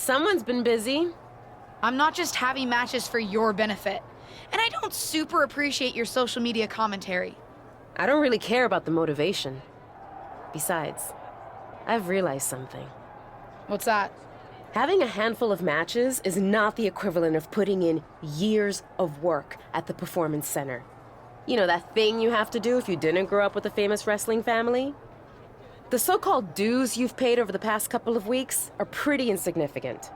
Someone's been busy. I'm not just having matches for your benefit. And I don't super appreciate your social media commentary. I don't really care about the motivation. Besides, I've realized something. What's that? Having a handful of matches is not the equivalent of putting in years of work at the Performance Center. You know, that thing you have to do if you didn't grow up with a famous wrestling family? The so-called dues you've paid over the past couple of weeks are pretty insignificant.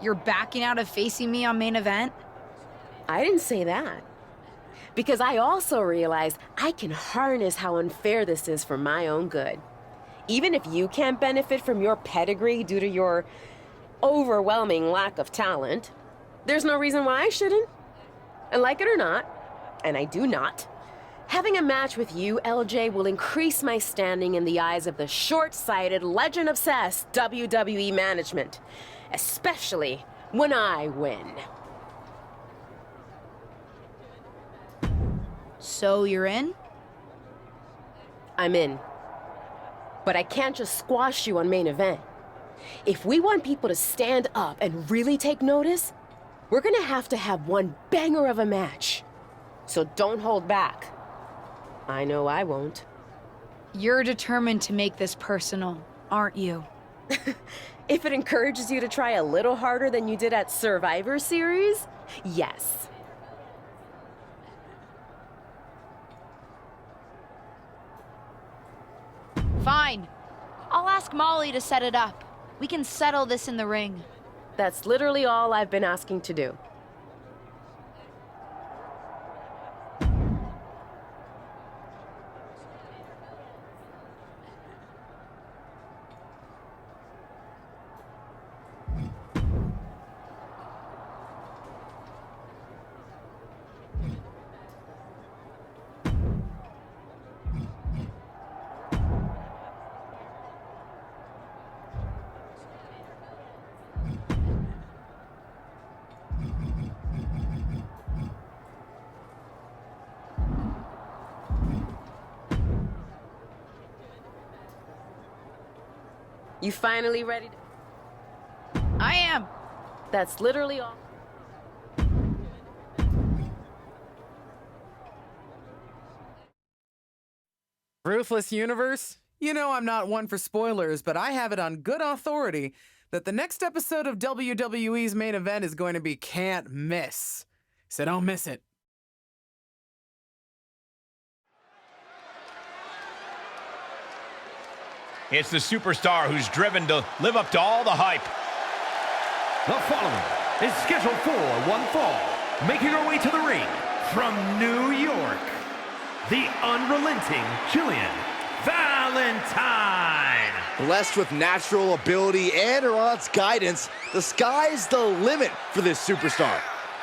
You're backing out of facing me on main event? I didn't say that. Because I also realized I can harness how unfair this is for my own good. Even if you can't benefit from your pedigree due to your overwhelming lack of talent, there's no reason why I shouldn't. And like it or not, and I do not, having a match with you, LJ, will increase my standing in the eyes of the short-sighted, legend-obsessed WWE management. Especially when I win. So you're in? I'm in. But I can't just squash you on main event. If we want people to stand up and really take notice, we're gonna have to have one banger of a match. So don't hold back. I know I won't. You're determined to make this personal, aren't you? If it encourages you to try a little harder than you did at Survivor Series, yes. Fine. I'll ask Molly to set it up. We can settle this in the ring. That's literally all I've been asking to do. You finally ready to... I am. That's literally all. Ruthless Universe? You know I'm not one for spoilers, but I have it on good authority that the next episode of WWE's main event is going to be can't miss. So don't miss it. It's the superstar who's driven to live up to all the hype. The following is scheduled for one fall, making her way to the ring from New York, the unrelenting Jill Valentine. Blessed with natural ability and her aunt's guidance, the sky's the limit for this superstar.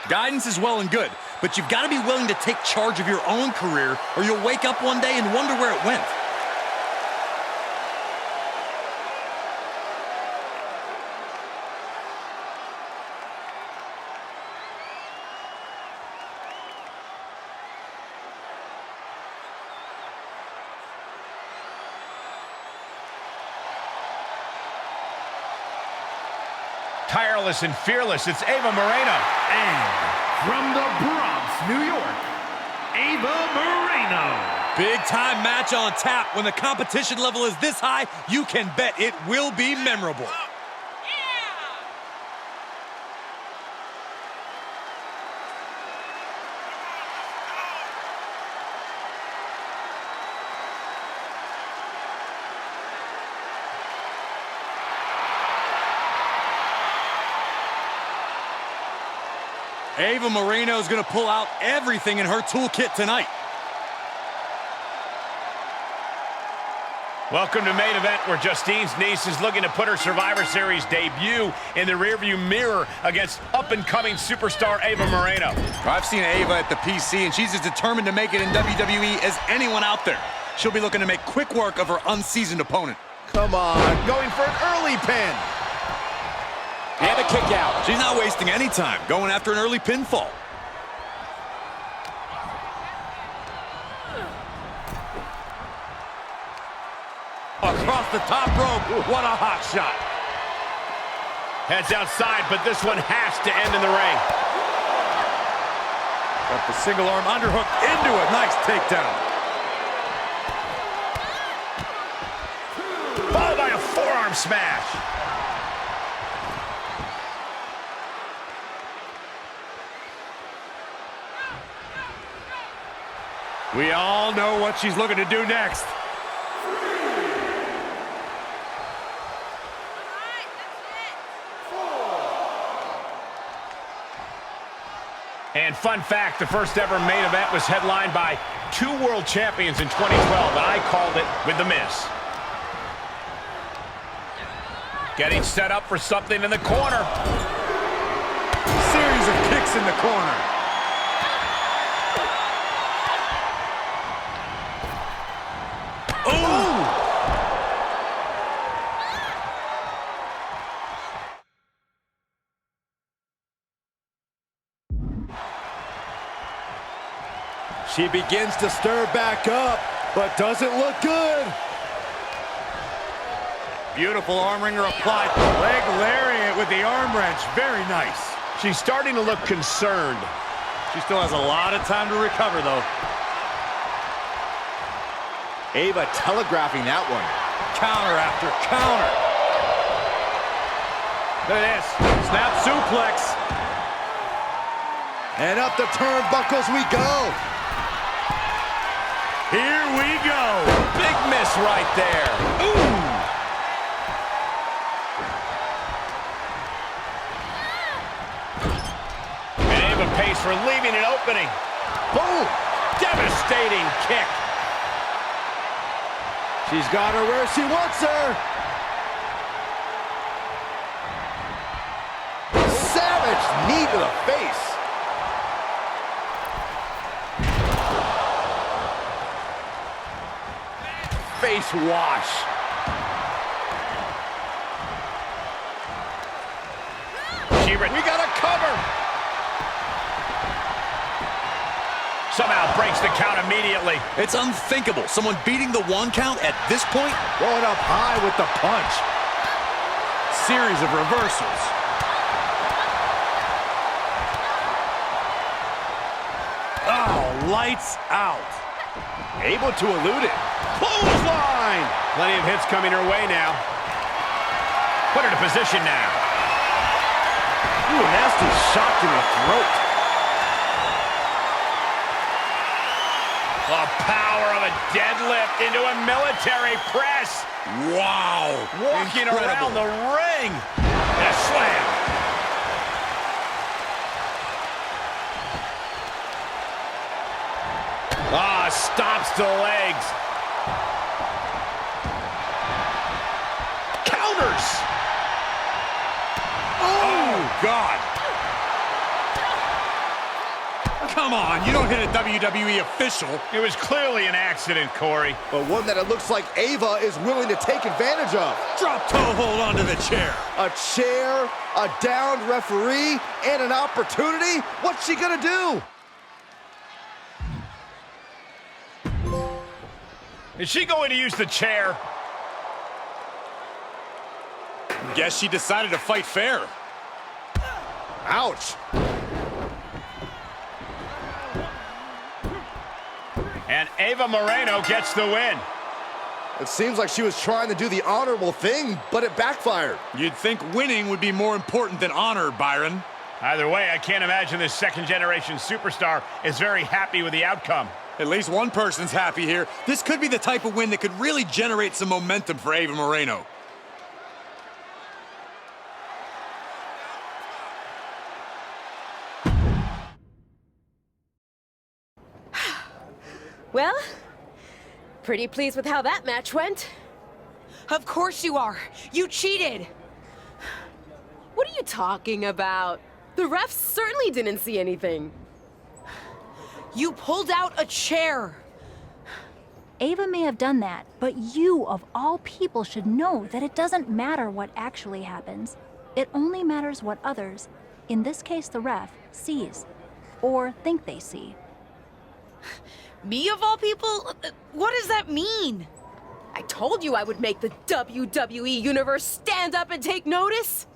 Guidance is well and good, but you've got to be willing to take charge of your own career, or you'll wake up one day and wonder where it went. Tireless and fearless, it's Ava Moreno. And from the Bronx, New York, Ava Moreno. Big time match on tap. When the competition level is this high, you can bet it will be memorable. Ava Moreno is going to pull out everything in her toolkit tonight. Welcome to main event, where Justine's niece is looking to put her Survivor Series debut in the rearview mirror against up-and-coming superstar Ava Moreno. I've seen Ava at the PC, and she's as determined to make it in WWE as anyone out there. She'll be looking to make quick work of her unseasoned opponent. Come on, going for an early pin. And a kick out. She's not wasting any time going after an early pinfall. Across the top rope, what a hot shot. Heads outside, but this one has to end in the ring. Got the single arm underhook into it. Nice takedown. Followed by a forearm smash. We all know what she's looking to do next. And fun fact, the first ever main event was headlined by 2 world champions in 2012, and I called it with The Miz. Getting set up for something in the corner. Series of kicks in the corner. She begins to stir back up, but doesn't look good. Beautiful arm wringer applied. Leg lariat with the arm wrench. Very nice. She's starting to look concerned. She still has a lot of time to recover, though. Ava telegraphing that one. Counter after counter. Look at this. Snap suplex. And up the turnbuckles we go. Here we go. Big miss right there. Ooh. And Ava pays for leaving an opening. Boom. Devastating kick. She's got her where she wants her. Savage knee to the face. Face wash. We got a cover. Somehow breaks the count immediately. It's unthinkable. Someone beating the 1 count at this point. Going up high with the punch. Series of reversals. Oh, lights out. Able to elude it. Clothesline. Plenty of hits coming her way now. Put her to position now. Ooh, a nasty shot to the throat. The power of a deadlift into a military press. Wow. Walking Incredible. around the ring. And a slam. Ah, stops to the legs. Counters. Oh, God. Come on, you don't hit a WWE official. It was clearly an accident, Corey. But one that it looks like Ava is willing to take advantage of. Drop toe hold onto the chair. A chair, a downed referee, and an opportunity? What's she gonna do? Is she going to use the chair? Guess she decided to fight fair. Ouch. And Ava Moreno gets the win. It seems like she was trying to do the honorable thing, but it backfired. You'd think winning would be more important than honor, Byron. Either way, I can't imagine this second-generation superstar is very happy with the outcome. At least one person's happy here. This could be the type of win that could really generate some momentum for Ava Moreno. Well, pretty pleased with how that match went. Of course you are. You cheated. What are you talking about? The refs certainly didn't see anything. You pulled out a chair. Ava may have done that, but you, of all people, should know that it doesn't matter what actually happens. It only matters what others, in this case the ref, sees, or think they see. Me, of all people? What does that mean? I told you I would make the WWE Universe stand up and take notice.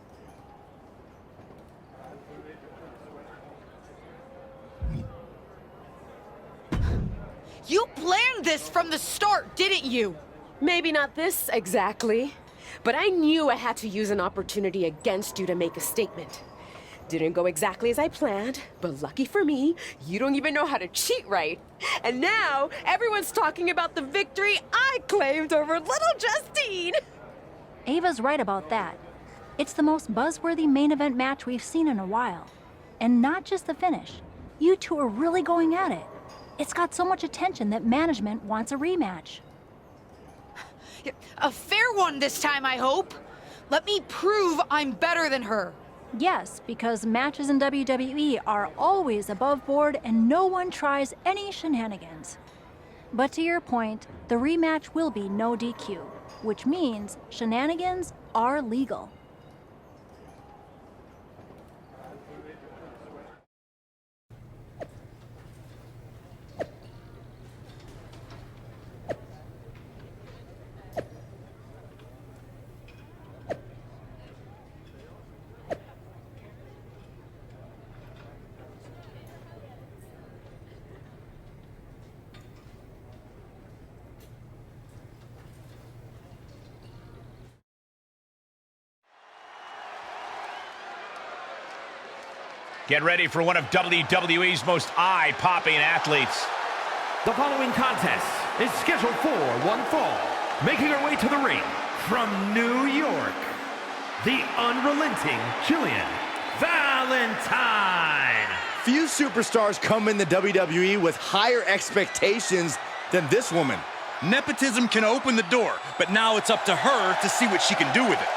You planned this from the start, didn't you? Maybe not this exactly, but I knew I had to use an opportunity against you to make a statement. Didn't go exactly as I planned, but lucky for me, you don't even know how to cheat right. And now, everyone's talking about the victory I claimed over little Justine. Ava's right about that. It's the most buzzworthy main event match we've seen in a while. And not just the finish. You two are really going at it. It's got so much attention that management wants a rematch. A fair one this time, I hope. Let me prove I'm better than her. Yes, because matches in WWE are always above board and no one tries any shenanigans. But to your point, the rematch will be no DQ, which means shenanigans are legal. Get ready for one of WWE's most eye-popping athletes. The following contest is scheduled for one fall. Making her way to the ring from New York, the unrelenting Jill Valentine. Few superstars come in the WWE with higher expectations than this woman. Nepotism can open the door, but now it's up to her to see what she can do with it.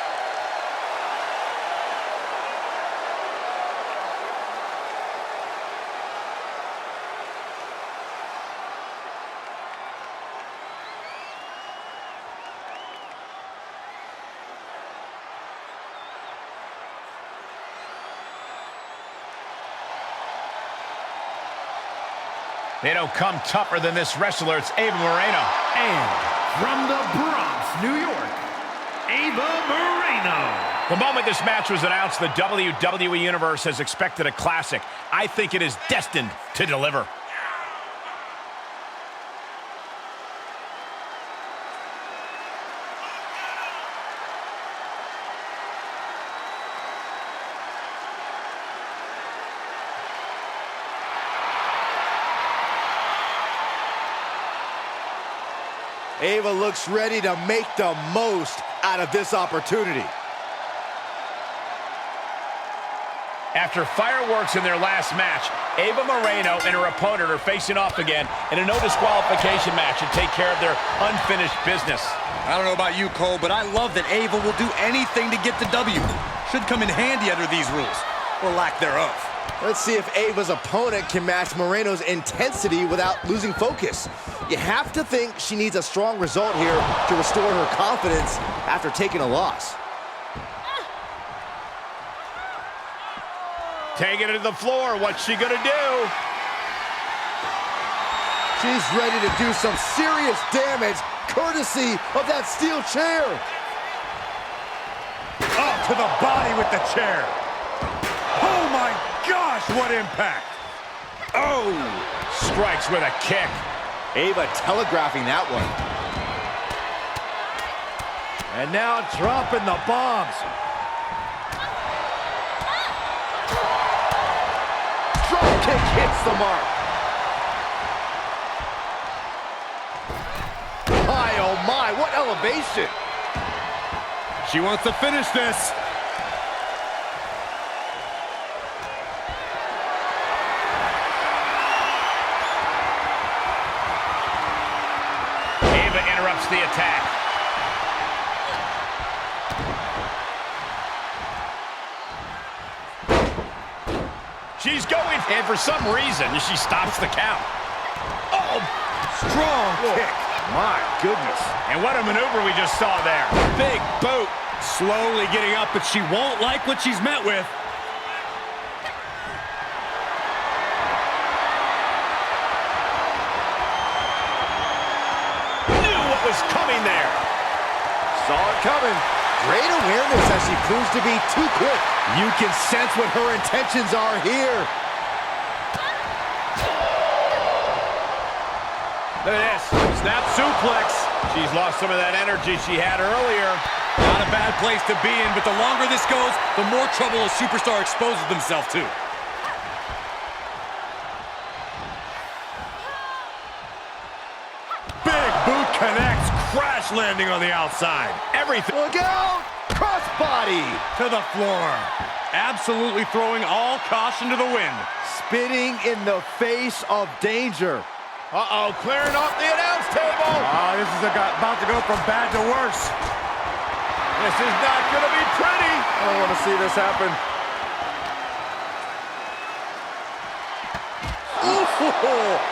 They don't come tougher than this wrestler. It's Ava Moreno. And from the Bronx, New York, Ava Moreno. The moment this match was announced, the WWE Universe has expected a classic. I think it is destined to deliver. Ava looks ready to make the most out of this opportunity. After fireworks in their last match, Ava Moreno and her opponent are facing off again in a no disqualification match to take care of their unfinished business. I don't know about you, Cole, but I love that Ava will do anything to get the W. Should come in handy under these rules, or lack thereof. Let's see if Ava's opponent can match Moreno's intensity without losing focus. You have to think she needs a strong result here to restore her confidence after taking a loss. Taking it to the floor. What's she gonna do? She's ready to do some serious damage, courtesy of that steel chair. Up to the body with the chair. Oh my gosh, what impact! Oh! Strikes with a kick. Ava telegraphing that one. And now dropping the bombs. Drop kick hits the mark. My, oh my, what elevation. She wants to finish this. Ava interrupts the attack. She's going, and for some reason, she stops the count. Oh! Strong kick. My goodness. And what a maneuver we just saw there. Big boot. Slowly getting up, but she won't like what she's met with. Knew what was coming there. Saw it coming. Great awareness as she proves to be too quick. You can sense what her intentions are here. Look at this. Snap suplex. She's lost some of that energy she had earlier. Not a bad place to be in, but the longer this goes, the more trouble a superstar exposes themselves to. Big boot connects, crash landing on the outside. Everything. Look out! Crossbody! To the floor. Absolutely throwing all caution to the wind. Spitting in the face of danger. Uh-oh, clearing off the announce table. Oh, this is about to go from bad to worse. This is not going to be pretty. I don't want to see this happen.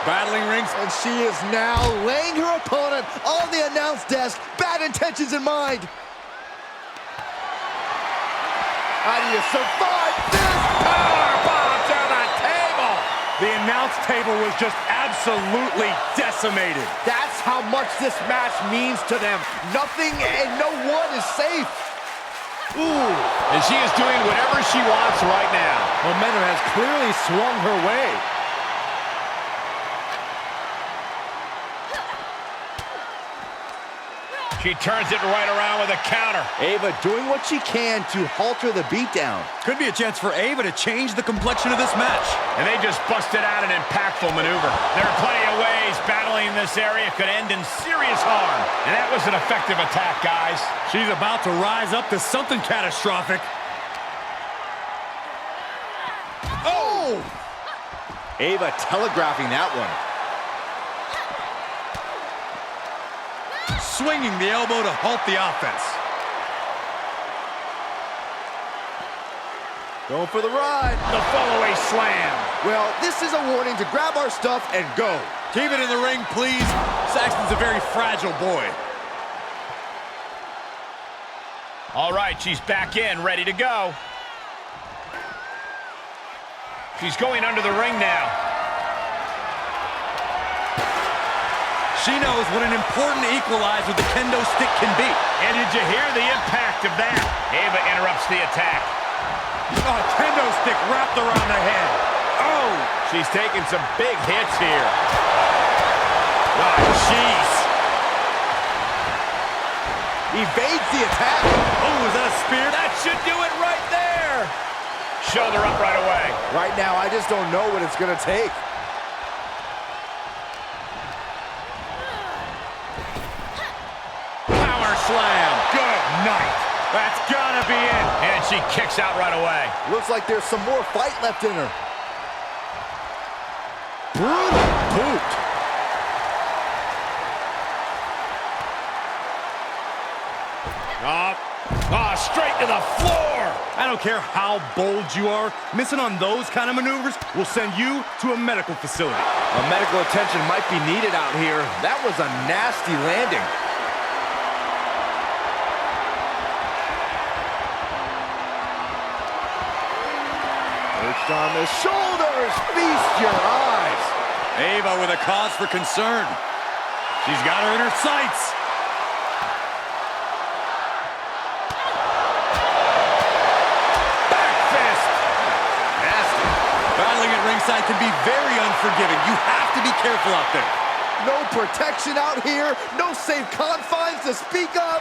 Battling rings. And she is now laying her opponent on the announce desk, bad intentions in mind. How do you survive this? Power bomb to the table. The announce table was just absolutely decimated. That's how much this match means to them. Nothing and no one is safe. Ooh. And she is doing whatever she wants right now. Momentum has clearly swung her way. She turns it right around with a counter. Ava doing what she can to halter the beatdown. Could be a chance for Ava to change the complexion of this match. And they just busted out an impactful maneuver. There are plenty of ways battling in this area could end in serious harm. And that was an effective attack, guys. She's about to rise up to something catastrophic. Oh! Ava telegraphing that one. Swinging the elbow to halt the offense. Going for the ride. The follow-away slam. Well, this is a warning to grab our stuff and go. Keep it in the ring, please. Saxton's a very fragile boy. All right, she's back in, ready to go. She's going under the ring now. She knows what an important equalizer the kendo stick can be. And did you hear the impact of that? Ava interrupts the attack. Oh, kendo stick wrapped around the head. Oh, she's taking some big hits here. Oh, jeez. Evades the attack. Oh, is that a spear? That should do it right there. Shoulder up right away. Right now, I just don't know what it's going to take. Power slam. Good night. That's gotta be it. And she kicks out right away. Looks like there's some more fight left in her. Brutal boot. Straight to the floor. I don't care how bold you are, missing on those kind of maneuvers will send you to a medical facility. Medical attention might be needed out here. That was a nasty landing. Perched on the shoulders. Feast your eyes. Ava with a cause for concern. She's got her in her sights. Battling at ringside can be very unforgiving. You have to be careful out there. No protection out here. No safe confines to speak of.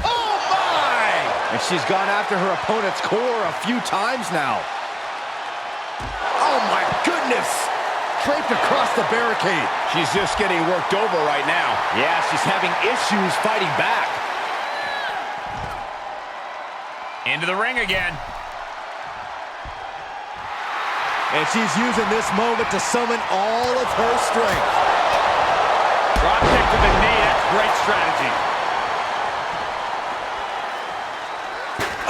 Oh, my! And she's gone after her opponent's core a few times now. Oh, my goodness! Draped across the barricade. She's just getting worked over right now. Yeah, she's having issues fighting back. Into the ring again. And she's using this moment to summon all of her strength. Drop kick to the knee. That's great strategy.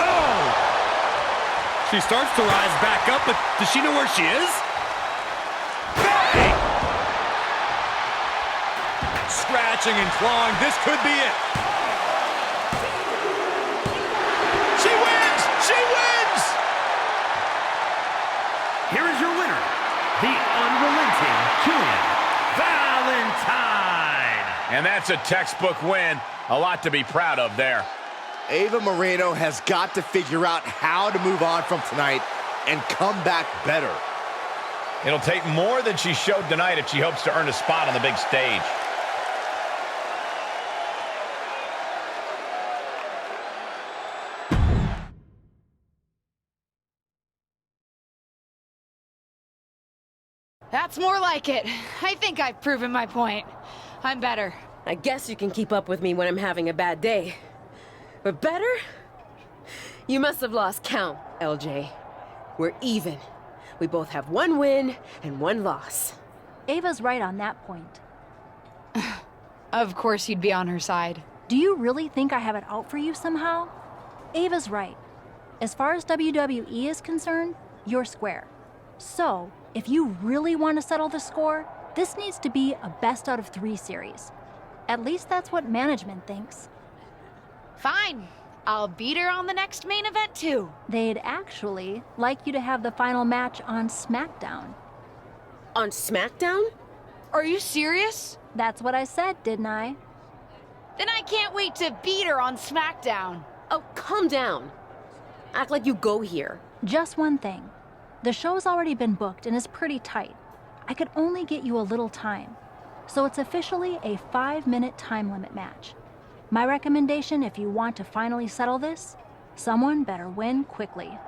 Oh! She starts to rise back up, but does she know where she is? Bang! Scratching and clawing. This could be it. She wins! She wins! Here is your winner, the unrelenting Jill Valentine. And that's a textbook win. A lot to be proud of there. Ava Moreno has got to figure out how to move on from tonight and come back better. It'll take more than she showed tonight if she hopes to earn a spot on the big stage. That's more like it. I think I've proven my point. I'm better. I guess you can keep up with me when I'm having a bad day. But better? You must have lost count, LJ. We're even. We both have 1 win and 1 loss. Ava's right on that point. Of course you'd be on her side. Do you really think I have it out for you somehow? Ava's right. As far as WWE is concerned, you're square. So, if you really want to settle the score, this needs to be a best out of 3 series. At least that's what management thinks. Fine. I'll beat her on the next main event too. They'd actually like you to have the final match on SmackDown. On SmackDown? Are you serious? That's what I said, didn't I? Then I can't wait to beat her on SmackDown. Oh, calm down. Act like you go here. Just one thing. The show's already been booked and is pretty tight. I could only get you a little time. So it's officially a 5-minute time limit match. My recommendation, if you want to finally settle this, someone better win quickly.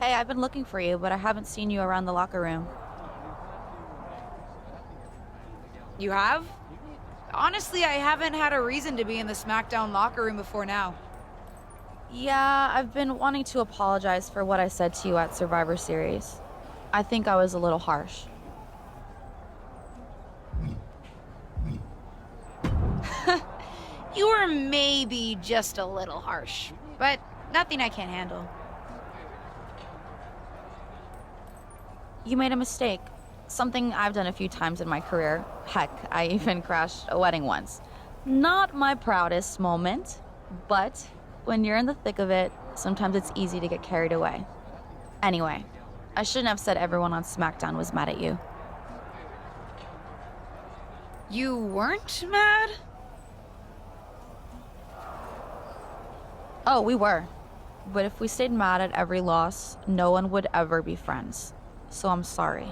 Hey, I've been looking for you, but I haven't seen you around the locker room. You have? Honestly, I haven't had a reason to be in the SmackDown locker room before now. Yeah, I've been wanting to apologize for what I said to you at Survivor Series. I think I was a little harsh. You were maybe just a little harsh, but nothing I can't handle. You made a mistake. Something I've done a few times in my career. Heck, I even crashed a wedding once. Not my proudest moment, but when you're in the thick of it, sometimes it's easy to get carried away. Anyway, I shouldn't have said everyone on SmackDown was mad at you. You weren't mad? Oh, we were. But if we stayed mad at every loss, no one would ever be friends. So I'm sorry.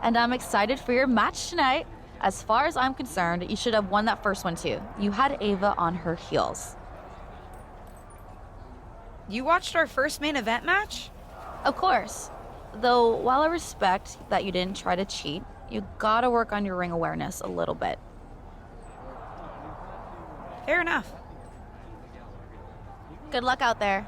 And I'm excited for your match tonight. As far as I'm concerned, you should have won that first one too. You had Ava on her heels. You watched our first main event match? Of course. Though, while I respect that you didn't try to cheat, you gotta work on your ring awareness a little bit. Fair enough. Good luck out there.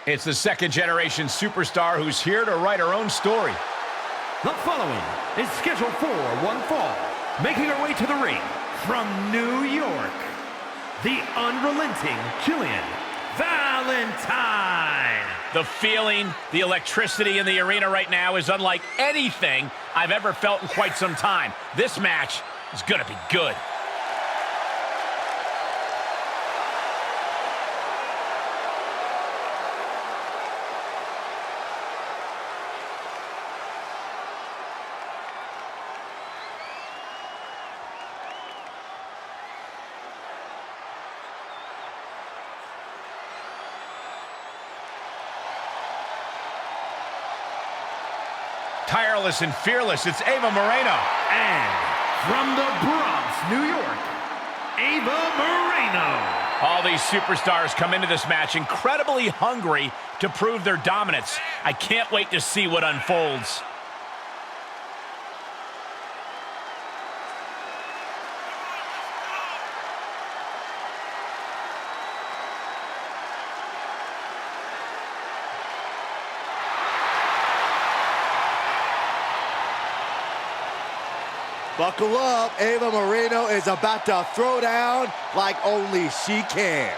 It's the second-generation superstar who's here to write her own story. The following is scheduled for one fall, making her way to the ring from New York, the unrelenting Jillian Valentine. The feeling, the electricity in the arena right now is unlike anything I've ever felt in quite some time. This match is going to be good. Tireless and fearless, it's Ava Moreno. And from the Bronx, New York, Ava Moreno. All these superstars come into this match incredibly hungry to prove their dominance. I can't wait to see what unfolds. Buckle up, Ava Moreno is about to throw down like only she can.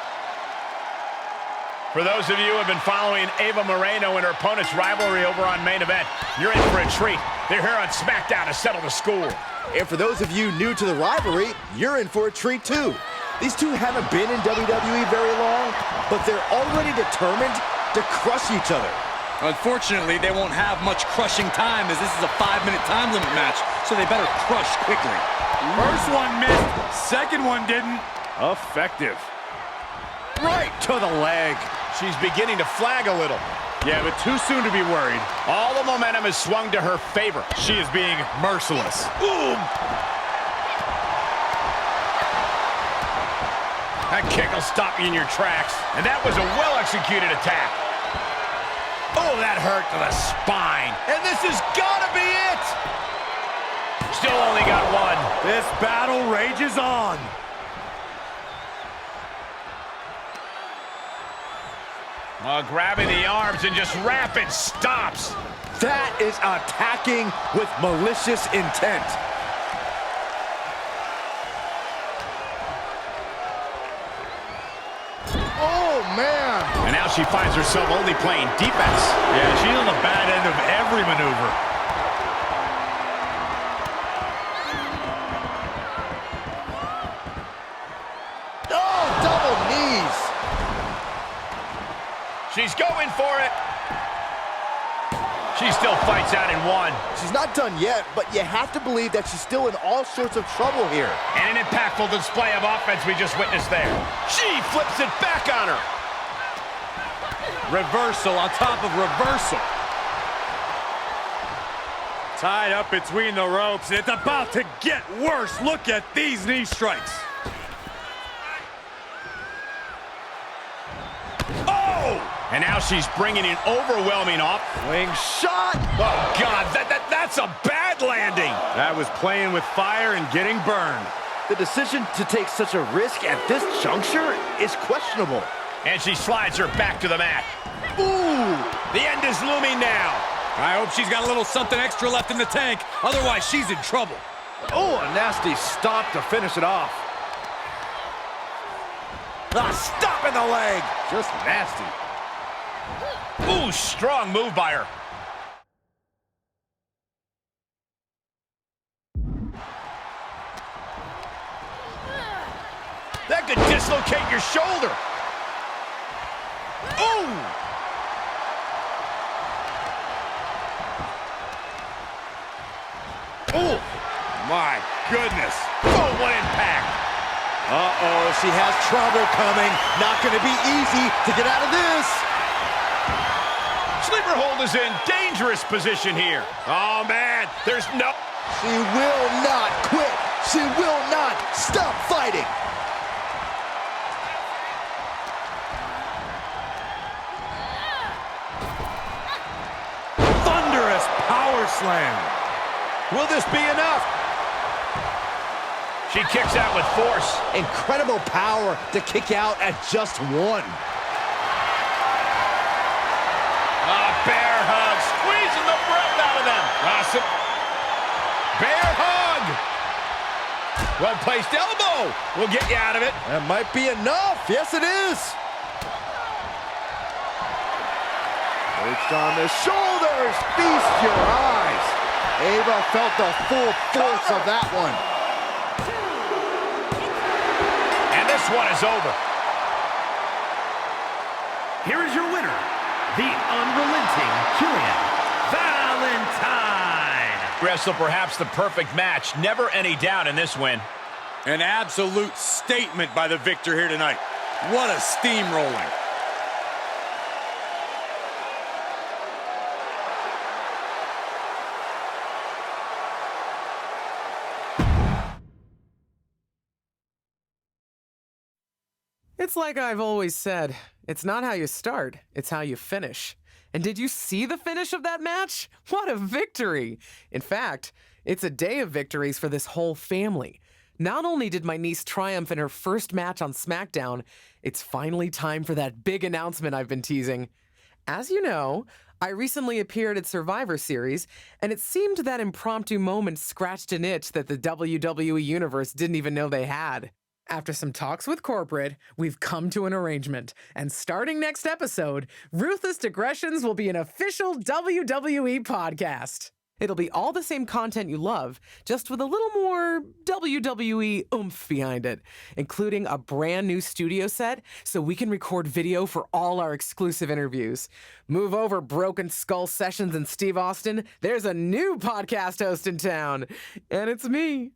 For those of you who have been following Ava Moreno and her opponent's rivalry over on Main Event, you're in for a treat. They're here on SmackDown to settle the score. And for those of you new to the rivalry, you're in for a treat too. These two haven't been in WWE very long, but they're already determined to crush each other. Unfortunately, they won't have much crushing time as this is a 5-minute time limit match, so they better crush quickly. First one missed, second one didn't. Effective. Right to the leg. She's beginning to flag a little. Yeah, but too soon to be worried. All the momentum is swung to her favor. She is being merciless. Boom! That kick will stop you in your tracks. And that was a well-executed attack. Oh, that hurt to the spine. And this has got to be it! Still only got one. This battle rages on. Grabbing the arms and just rapid stops. That is attacking with malicious intent. Oh, man. And now she finds herself only playing defense. Yeah, she's on the bad end of every maneuver. Oh, double knees. She's going for it. She still fights out in one. She's not done yet, but you have to believe that she's still in all sorts of trouble here. And an impactful display of offense we just witnessed there. She flips it back on her. Reversal on top of reversal. Tied up between the ropes. It's about to get worse. Look at these knee strikes. Oh! And now she's bringing an overwhelming off. Swing shot. Oh, God, that's a bad landing. That was playing with fire and getting burned. The decision to take such a risk at this juncture is questionable. And she slides her back to the mat. Ooh! The end is looming now. I hope she's got a little something extra left in the tank. Otherwise, she's in trouble. Oh, a nasty stop to finish it off. A stop in the leg. Just nasty. Ooh, strong move by her. That could dislocate your shoulder. Ooh! Oh, My goodness. oh, what impact. Uh-oh, she has trouble coming. Not going to be easy to get out of this. Sleeper hold is in dangerous position here. Oh, man, there's no... She will not quit. She will not stop fighting. Thunderous power slam. Will this be enough? She kicks out with force. Incredible power to kick out at just one. Bear hug, squeezing the breath out of them. Awesome. Bear hug. Well-placed elbow will get you out of it. That might be enough. Yes, it is. Perched on the shoulders, feast your eyes. Ava felt the full force of that one. And this one is over. Here is your winner, the unrelenting Jill Valentine. Wrestle perhaps the perfect match. Never any doubt in this win. An absolute statement by the victor here tonight. What a steamrolling. It's like I've always said, it's not how you start, it's how you finish. And did you see the finish of that match? What a victory! In fact, it's a day of victories for this whole family. Not only did my niece triumph in her first match on SmackDown, it's finally time for that big announcement I've been teasing. As you know, I recently appeared at Survivor Series, and it seemed that impromptu moment scratched an itch that the WWE Universe didn't even know they had. After some talks with corporate, we've come to an arrangement, and starting next episode, Ruthless Digressions will be an official WWE podcast. It'll be all the same content you love, just with a little more WWE oomph behind it, including a brand new studio set so we can record video for all our exclusive interviews. Move over, Broken Skull Sessions and Steve Austin. There's a new podcast host in town, and it's me.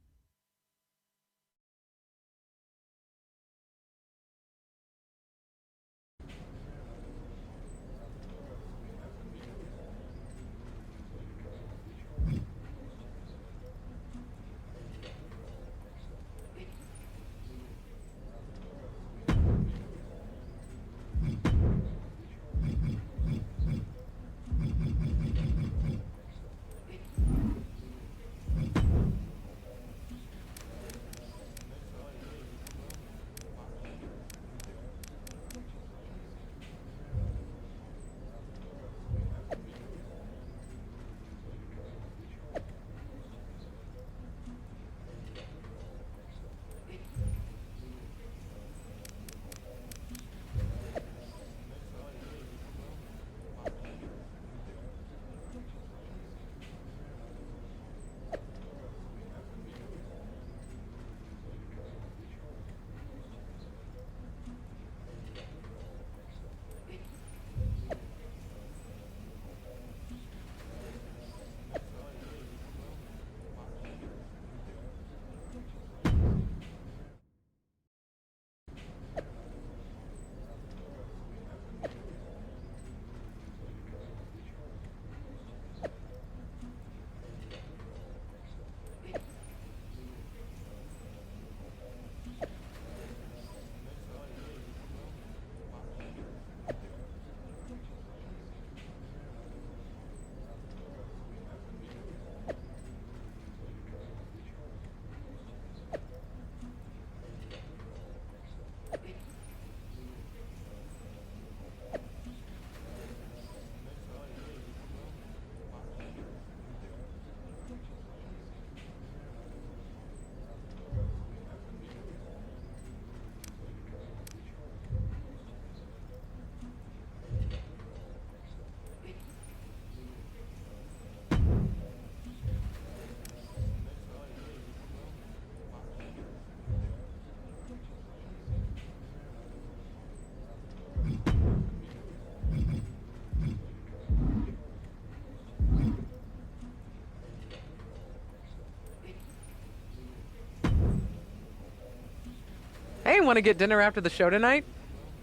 Hey, want to get dinner after the show tonight?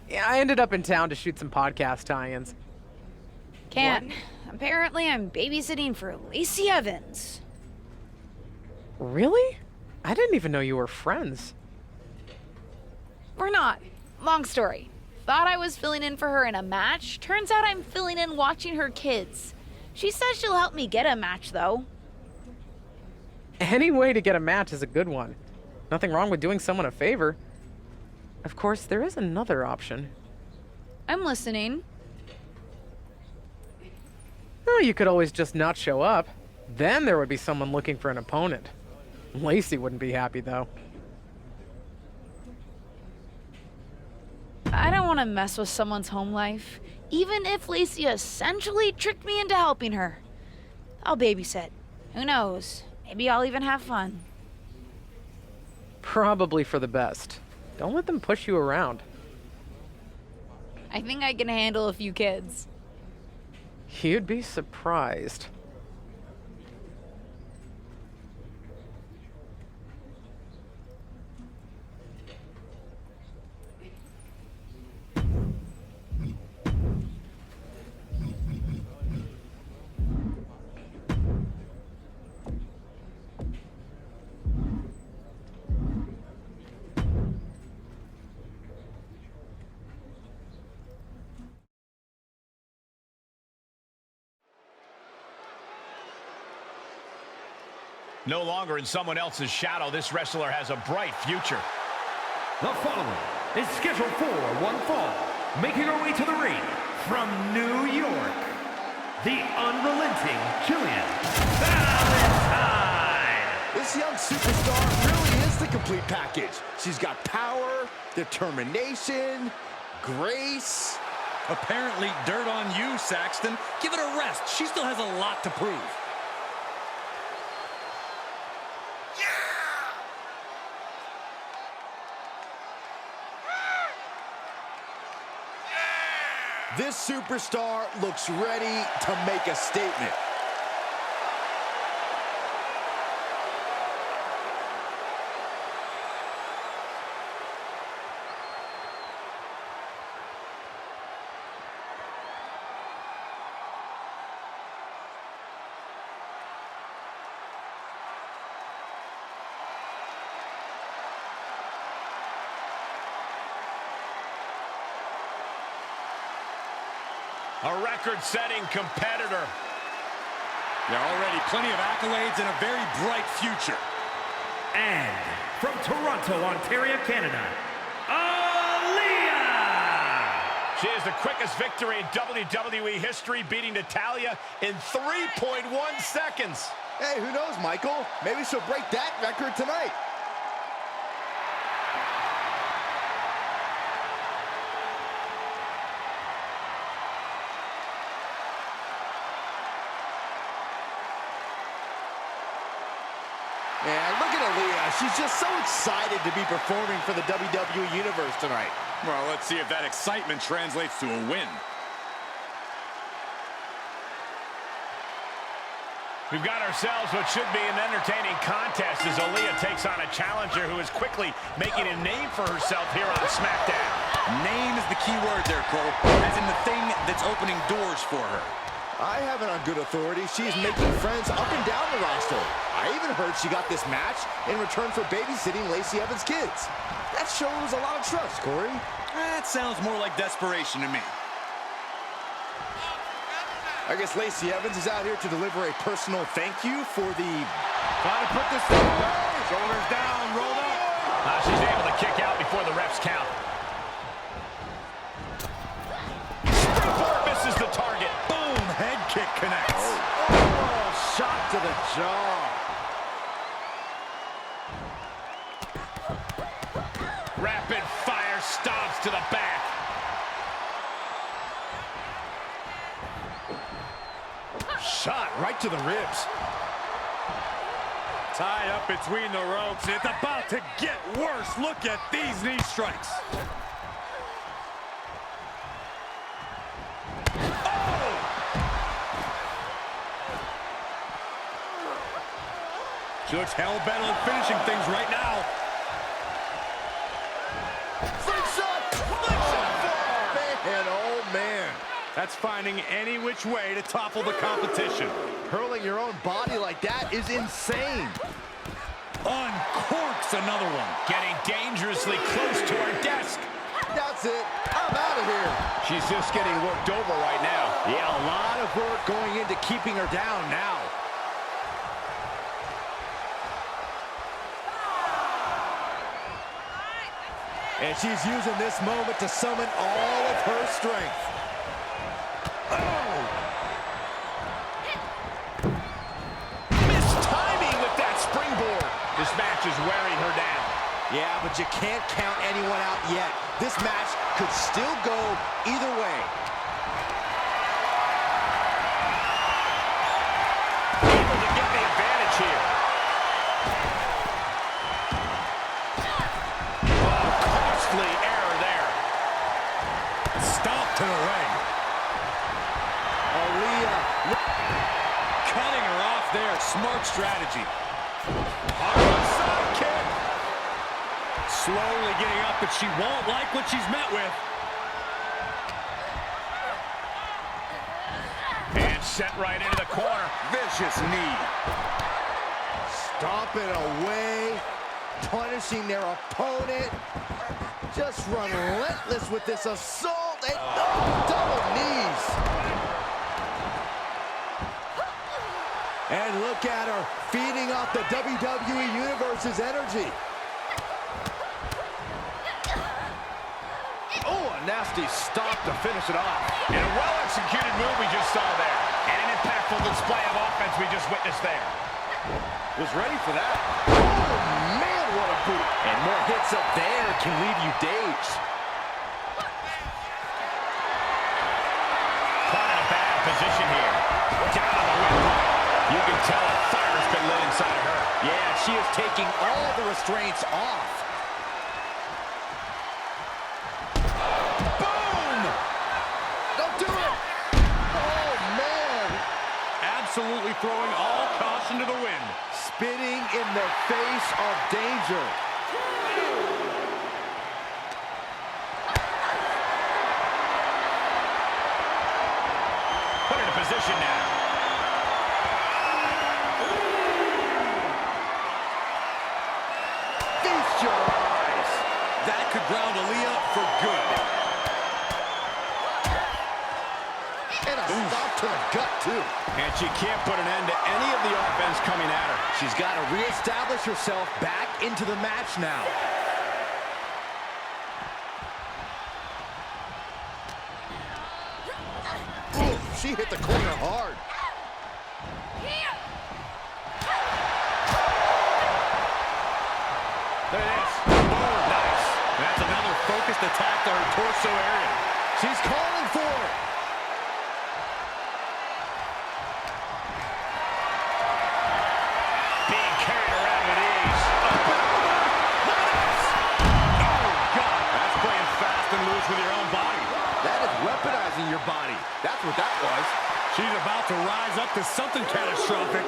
Yeah, I ended up in town to shoot some podcast tie-ins. Can't. Apparently, I'm babysitting for Lacey Evans. Really? I didn't even know you were friends. We're not. Long story. Thought I was filling in for her in a match. Turns out I'm filling in watching her kids. She says she'll help me get a match, though. Any way to get a match is a good one. Nothing wrong with doing someone a favor. Of course, there is another option. I'm listening. Oh, you could always just not show up. Then there would be someone looking for an opponent. Lacey wouldn't be happy, though. I don't want to mess with someone's home life, even if Lacey essentially tricked me into helping her. I'll babysit. Who knows? Maybe I'll even have fun. Probably for the best. Don't let them push you around. I think I can handle a few kids. You'd be surprised. No longer in someone else's shadow, this wrestler has a bright future. The following is scheduled for one fall, making her way to the ring from New York, the unrelenting Jill Valentine. This young superstar really is the complete package. She's got power, determination, grace. Apparently, dirt on you, Saxton. Give it a rest. She still has a lot to prove. This superstar looks ready to make a statement. A record-setting competitor. There are already plenty of accolades and a very bright future. And from Toronto, Ontario, Canada, Aaliyah! She has the quickest victory in WWE history, beating Natalya in 3.1 seconds. Hey, who knows, Michael? Maybe she'll break that record tonight. Man, look at Aaliyah. She's just so excited to be performing for the WWE Universe tonight. Well, let's see if that excitement translates to a win. We've got ourselves what should be an entertaining contest as Aaliyah takes on a challenger who is quickly making a name for herself here on SmackDown. Name is the key word there, Cole, as in the thing that's opening doors for her. I have it on good authority. She's making friends up and down the roster. I even heard she got this match in return for babysitting Lacey Evans' kids. That shows a lot of trust, Corey. That sounds more like desperation to me. I guess Lacey Evans is out here to deliver a personal thank you for the... Trying to put this thing away. Shoulders down, rolled up. She's able to kick out before the refs count. Springboard misses the target. Boom, head kick connects. Oh, shot to the jaw. Rapid fire stomps to the back. Shot right to the ribs. Tied up between the ropes. It's about to get worse. Look at these knee strikes. Oh! She looks hell-bent on finishing things right now. Man, oh man. That's finding any which way to topple the competition. Hurling your own body like that is insane. Uncorks another one. Getting dangerously close to her desk. That's it. I'm out of here. She's just getting worked over right now. Yeah, a lot of work going into keeping her down now. And she's using this moment to summon all of her strength. Oh! Mistiming with that springboard. This match is wearing her down. Yeah, but you can't count anyone out yet. This match could still go either way. costly error there. Stomp to the leg. Aaliyah Cutting her off there. Smart strategy. Hard side kick. Slowly getting up, but she won't like what she's met with. And set right into the corner. Vicious knee. stomping away, punishing their opponent. Just relentless with this assault and double knees. And look at her feeding off the WWE Universe's energy. Oh, a nasty stop to finish it off. And a well-executed move we just saw there. And an impactful display of offense we just witnessed there. Was ready for that. Oh, man, what a boot. And more hits up there can leave you dazed. Caught in a bad position here. Down on the windpipe. You can tell a fire's been lit inside of her. Yeah, she is taking all the restraints off. Boom! Don't do it! Oh, man! Absolutely throwing all caution to the wind. Spitting in the face of danger. Put her in position now. Feast your eyes. That could ground Aaliyah for good. And a stop to the gut, too. And she can't put an end to any of the offense coming at her. She's got to reestablish herself back into the match now. Oh, she hit the corner hard. There it is. Oh, nice. That's another focused attack to her torso area. She's calling for it. Being carried around with ease. Oh, God. That's playing fast and loose with your own body. That is weaponizing your body. That's what that was. She's about to rise up to something catastrophic.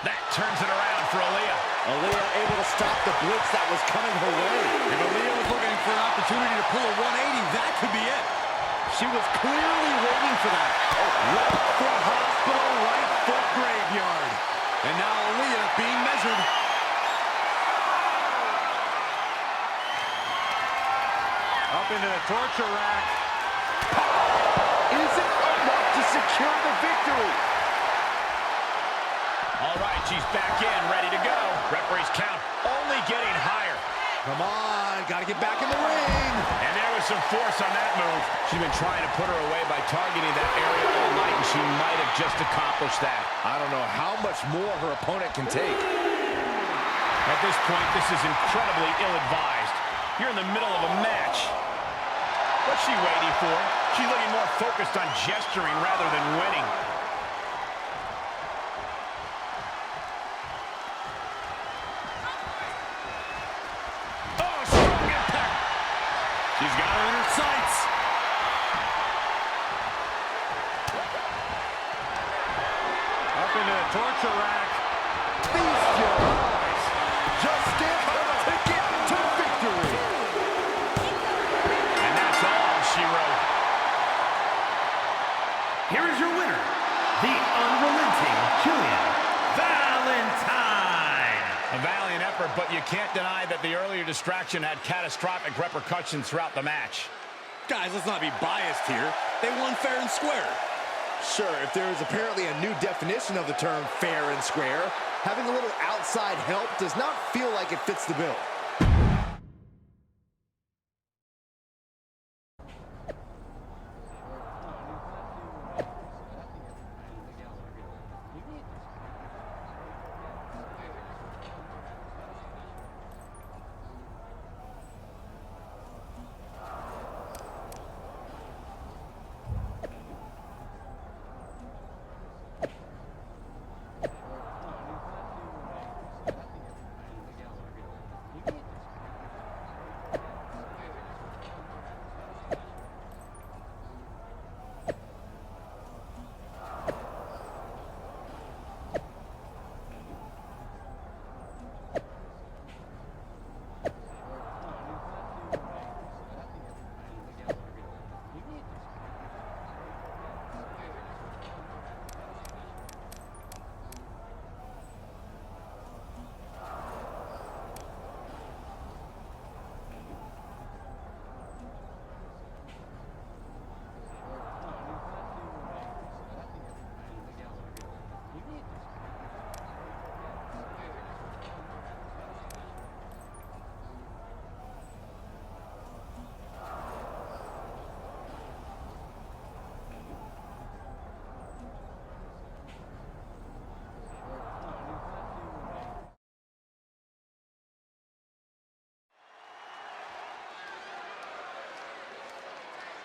That turns it around for Aaliyah. Aaliyah able to stop the blitz that was coming her way. If Aaliyah was looking for an opportunity to pull a 180, that could be it. She was clearly waiting for that. Left foot hospital, right foot graveyard. And now Aaliyah being measured. Up into the torture rack. Is it enough to secure the victory? All right, she's back in, ready to go. Referee's count only getting higher. Come on, got to get back in the ring. And there was some force on that move. She's been trying to put her away by targeting that area all night, and she might have just accomplished that. I don't know how much more her opponent can take. At this point, this is incredibly ill-advised. You're in the middle of a match. What's she waiting for? She's looking more focused on gesturing rather than winning. Oh, strong impact. She's got her in her sights. Up into the torture rack. Feast your eyes. Just give her a ticket to victory. And that's all she wrote. Here is your winner, the unrelenting Jill Valentine. A valiant effort, but you can't deny that the earlier distraction had catastrophic repercussions throughout the match. Guys, let's not be biased here. They won fair and square. Sure, if there is apparently a new definition of the term fair and square, having a little outside help does not feel like it fits the bill.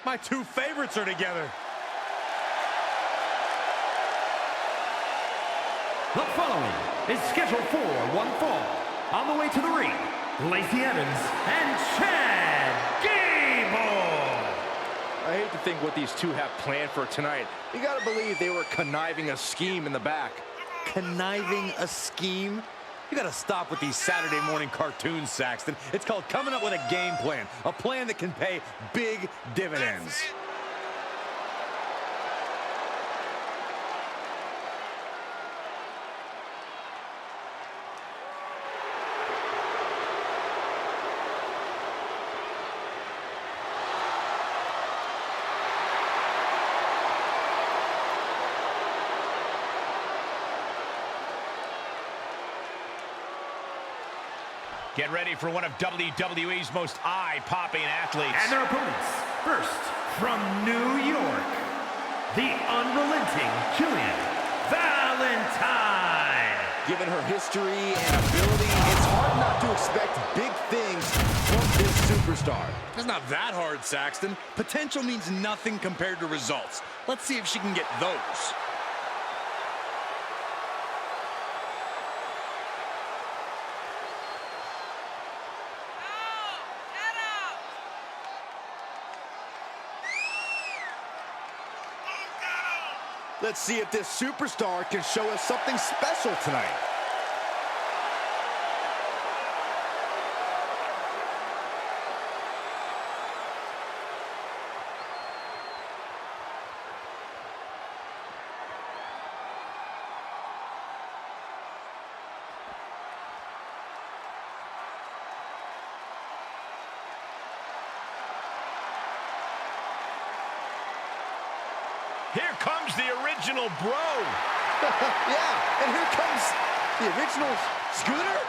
My two favorites are together. The following is scheduled for one fall. On the way to the ring, Lacey Evans and Chad Gable. I hate to think what these two have planned for tonight. You gotta believe they were conniving a scheme in the back. Conniving a scheme? You gotta stop with these Saturday morning cartoons, Saxton. It's called coming up with a game plan. A plan that can pay big dividends. Get ready for one of WWE's most eye-popping athletes. And their opponents, first, from New York, the unrelenting Jill Valentine. Given her history and ability, it's hard not to expect big things from this superstar. It's not that hard, Saxton. Potential means nothing compared to results. Let's see if she can get those. Let's see if this superstar can show us something special tonight. Here comes the original bro. Yeah, and here comes the original Scooter.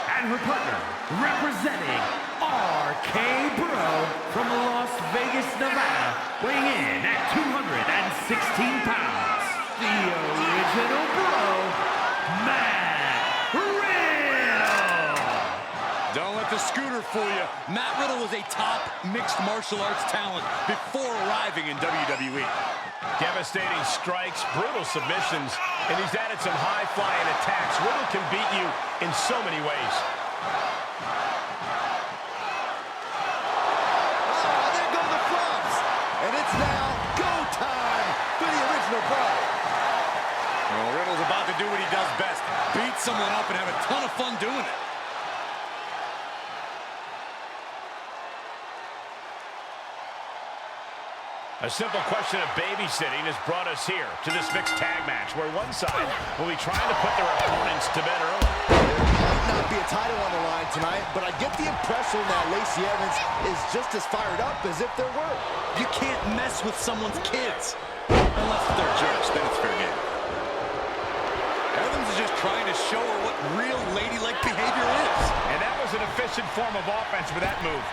And her partner, representing RK Bro from Las Vegas, Nevada, weighing in at 216 pounds, the original bro, Matt Riddle. Don't let the Scooter fool you. Matt Riddle was a top mixed martial arts talent before arriving in WWE. Devastating strikes, brutal submissions, and he's added some high-flying attacks. Riddle can beat you in so many ways. Oh, there go the flops. And it's now go time for the original bro. Well, Riddle's about to do what he does best. Beat someone up and have a ton of fun doing it. A simple question of babysitting has brought us here to this mixed tag match where one side will be trying to put their opponents to bed early. There might not be a title on the line tonight, but I get the impression that Lacey Evans is just as fired up as if there were. You can't mess with someone's kids. Unless they're jerks, then it's fair game. Evans is just trying to show her what real ladylike behavior is. And that was an efficient form of offense for that move.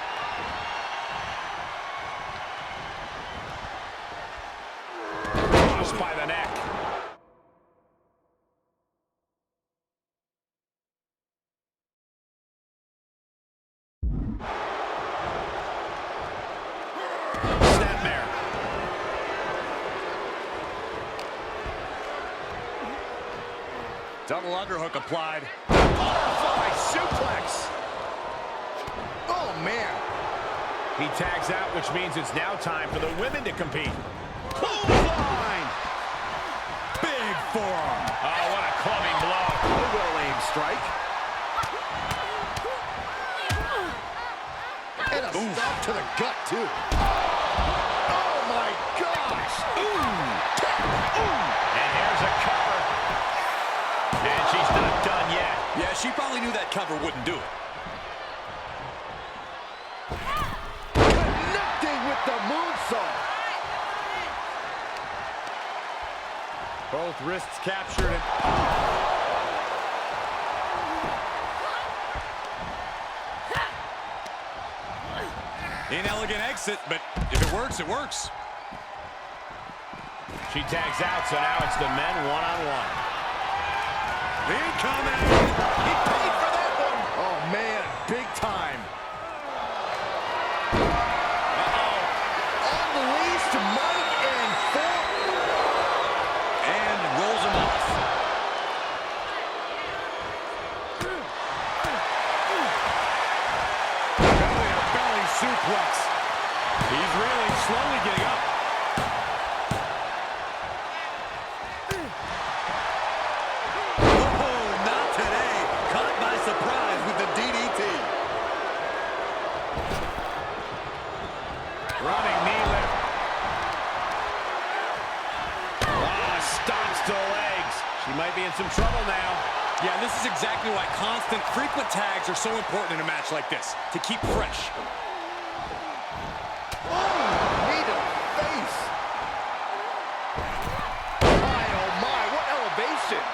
By the neck. Snapmare. Double underhook applied. Butterfly suplex. Oh, man. He tags out, which means it's now time for the women to compete. Clothesline. Big forearm. Oh, what a clubbing blow. A well-aimed strike. And a stop to the gut, too. Oh, my gosh. And here's a cover. And she's not done yet. Yeah, she probably knew that cover wouldn't do it. Connecting with the moonsault. Both wrists captured. Inelegant exit, but if it works, it works. She tags out, so now it's the men one-on-one. Incoming! He paid for that one! Oh, man, big time. Uh-oh. suplex. He's really slowly getting up. Oh, not today. Caught by surprise with the DDT. Running knee lift. Stomps to the legs. She might be in some trouble now. Yeah, this is exactly why constant, frequent tags are so important in a match like this, to keep fresh. Knee to the face. My, oh my, what elevation.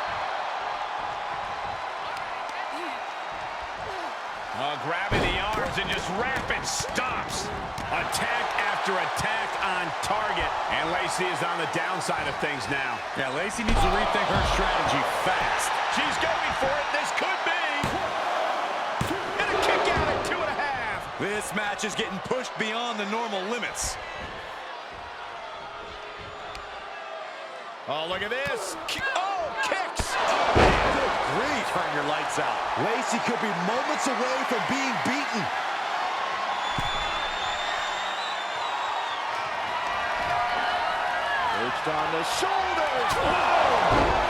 Grabbing the arms and just rapid stops. Attack after attack on target. And Lacey is on the downside of things now. Yeah, Lacey needs to rethink her strategy fast. She's going for it. This could be. And a kick out at 2.5. This match is getting pushed beyond the normal limits. Oh, look at this. Oh, kicks. Good grief. Turn your lights out. Lacey could be moments away from being beaten. Perched on the shoulders.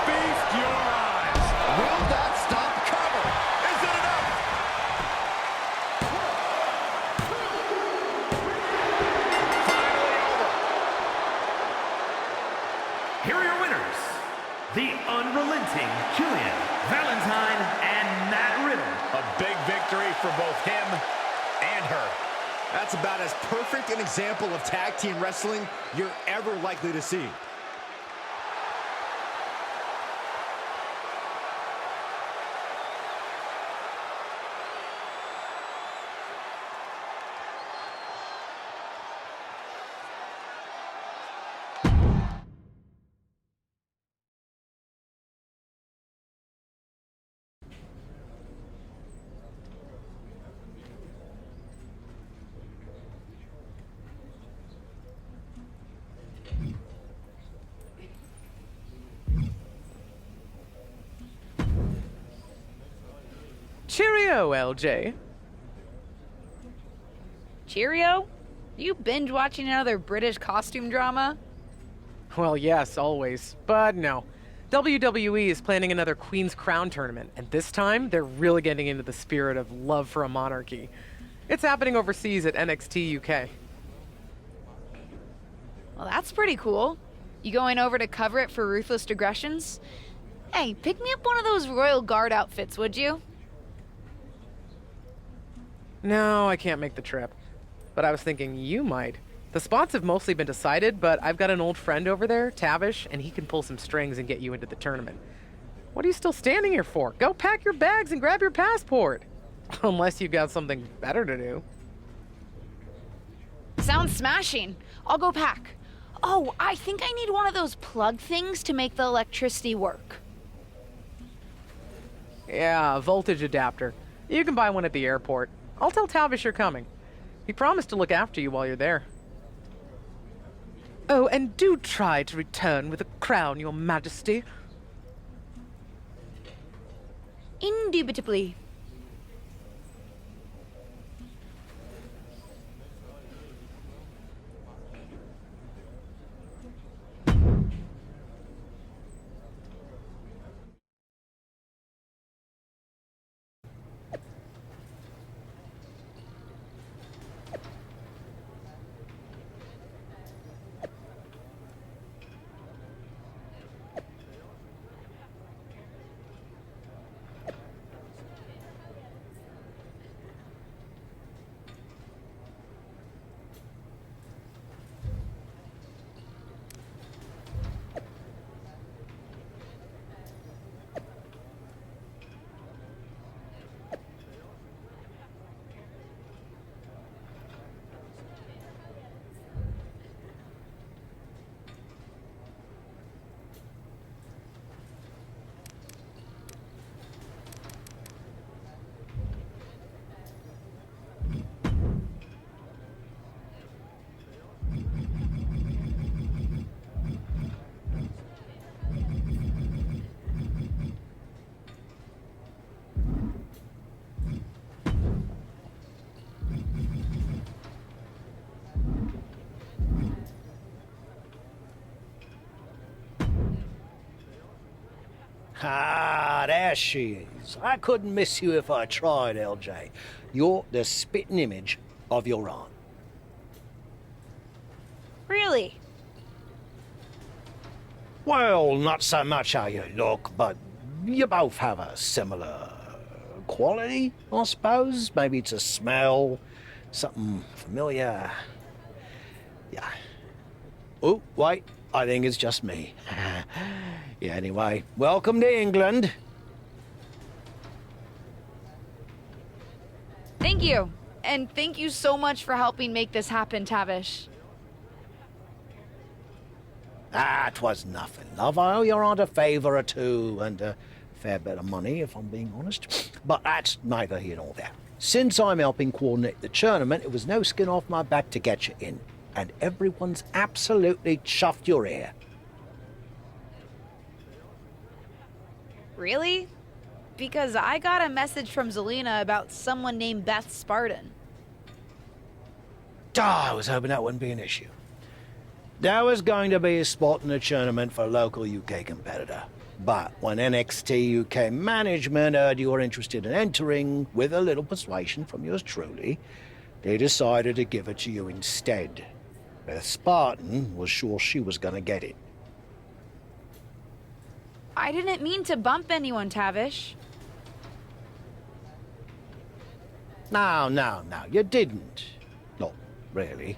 Feast your eyes. Will that stop cover? Is it enough? Finally over. Here are your winners, the unrelenting Jill Valentine and Matt Riddle. A big victory for both him and her. That's about as perfect an example of tag team wrestling you're ever likely to see. Cheerio, LJ. Cheerio? You binge watching another British costume drama? Well, yes, always. But no. WWE is planning another Queen's Crown tournament, and this time they're really getting into the spirit of love for a monarchy. It's happening overseas at NXT UK. Well, that's pretty cool. You going over to cover it for Ruthless Digressions? Hey, pick me up one of those Royal Guard outfits, would you? No, I can't make the trip. But I was thinking you might. The spots have mostly been decided, but I've got an old friend over there, Tavish, and he can pull some strings and get you into the tournament. What are you still standing here for? Go pack your bags and grab your passport. Unless you've got something better to do. Sounds smashing. I'll go pack. Oh, I think I need one of those plug things to make the electricity work. Yeah, a voltage adapter. You can buy one at the airport. I'll tell Tavish you're coming. He promised to look after you while you're there. Oh, and do try to return with a crown, Your Majesty. Indubitably. Ah, there she is. I couldn't miss you if I tried, LJ. You're the spitting image of your aunt. Really? Well, not so much how you look, but you both have a similar quality, I suppose. Maybe it's a smell, something familiar. Yeah. Oh, wait, I think it's just me. Yeah, anyway, welcome to England. Thank you. And thank you so much for helping make this happen, Tavish. Ah, 'twas nothing, love. I owe your aunt a favour or two, and a fair bit of money, if I'm being honest. But that's neither here nor there. Since I'm helping coordinate the tournament, it was no skin off my back to get you in. And everyone's absolutely chuffed your ear. Really? Because I got a message from Zelina about someone named Beth Spartan. I was hoping that wouldn't be an issue. There was going to be a spot in the tournament for a local UK competitor. But when NXT UK management heard you were interested in entering, with a little persuasion from yours truly, they decided to give it to you instead. Beth Spartan was sure she was going to get it. I didn't mean to bump anyone, Tavish. No, you didn't. Not really.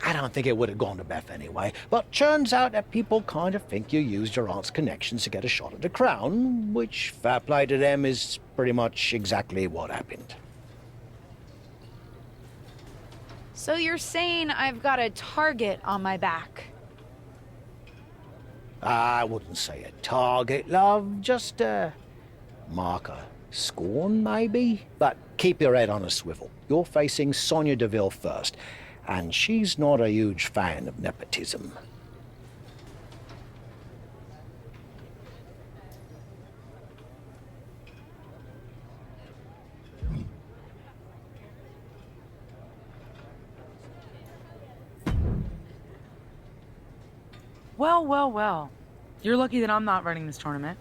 I don't think it would have gone to Beth anyway, but turns out that people kind of think you used your aunt's connections to get a shot at the crown, which, fair play to them, is pretty much exactly what happened. So you're saying I've got a target on my back? I wouldn't say a target, love, just a marker. Scorn, maybe? But keep your head on a swivel. You're facing Sonya Deville first, and she's not a huge fan of nepotism. Well. You're lucky that I'm not running this tournament.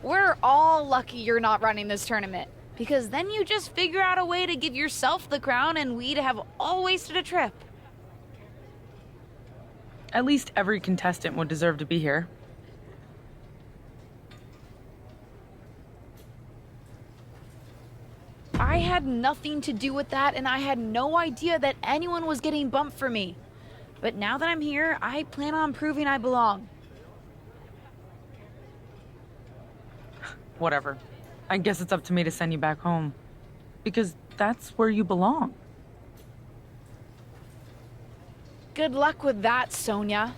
We're all lucky you're not running this tournament, because then you just figure out a way to give yourself the crown and we'd have all wasted a trip. At least every contestant would deserve to be here. I had nothing to do with that, and I had no idea that anyone was getting bumped for me. But now that I'm here, I plan on proving I belong. Whatever. I guess it's up to me to send you back home. Because that's where you belong. Good luck with that, Sonya.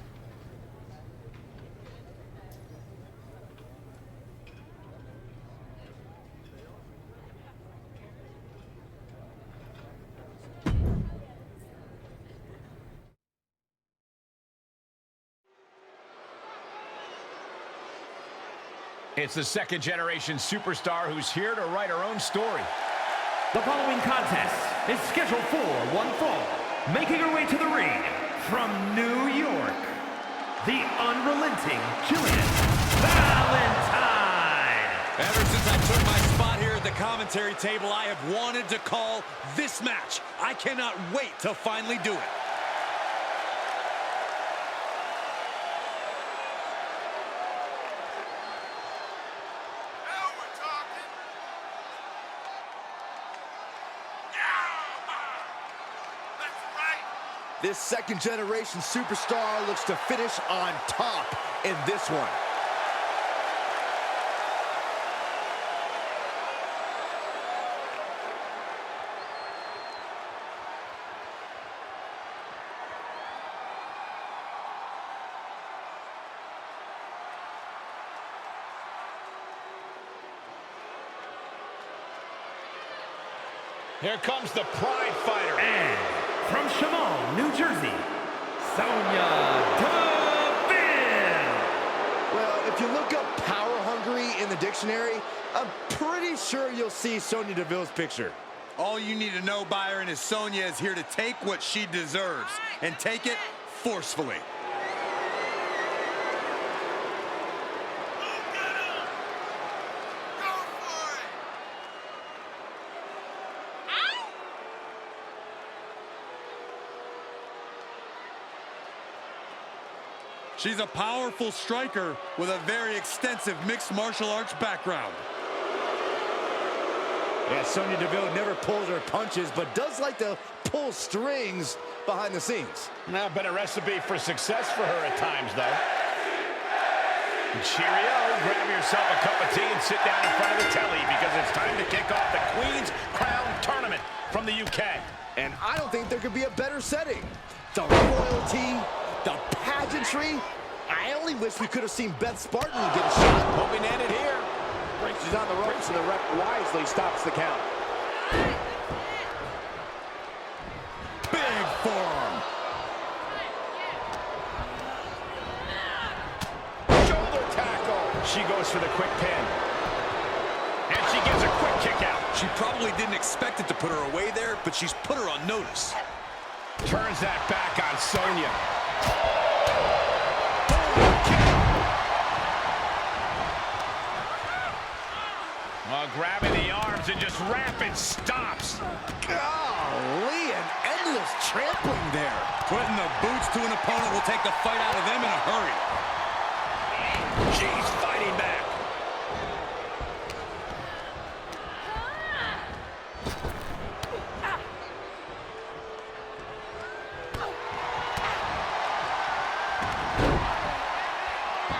It's the second-generation superstar who's here to write her own story. The following contest is scheduled for one fall. Making her way to the ring from New York, the unrelenting Jill Valentine. Ever since I took my spot here at the commentary table, I have wanted to call this match. I cannot wait to finally do it. This second-generation superstar looks to finish on top in this one. Here comes the Pride Fighter. And from Chemung, New Jersey, Sonya Deville. Well, if you look up power hungry in the dictionary, I'm pretty sure you'll see Sonya Deville's picture. All you need to know, Byron, is Sonya is here to take what she deserves and take it forcefully. She's a powerful striker with a very extensive mixed martial arts background. Yeah, Sonya Deville never pulls her punches, but does like to pull strings behind the scenes. Now, been a recipe for success for her at times, though. Cheerio, grab yourself a cup of tea and sit down in front of the telly because it's time to kick off the Queen's Crown Tournament from the UK. And I don't think there could be a better setting. The royalty, the pageantry. I only wish we could have seen Beth Spartan get a shot. Hoping to end it here. She's on the ropes, and the ref wisely stops the count. Big forearm. Shoulder tackle. She goes for the quick pin. And she gets a quick kick out. She probably didn't expect it to put her away there, but she's put her on notice. Turns that back on Sonya. Grabbing the arms and just rapid stops. Golly, an endless trampling there. Putting the boots to an opponent will take the fight out of them in a hurry. She's fighting back.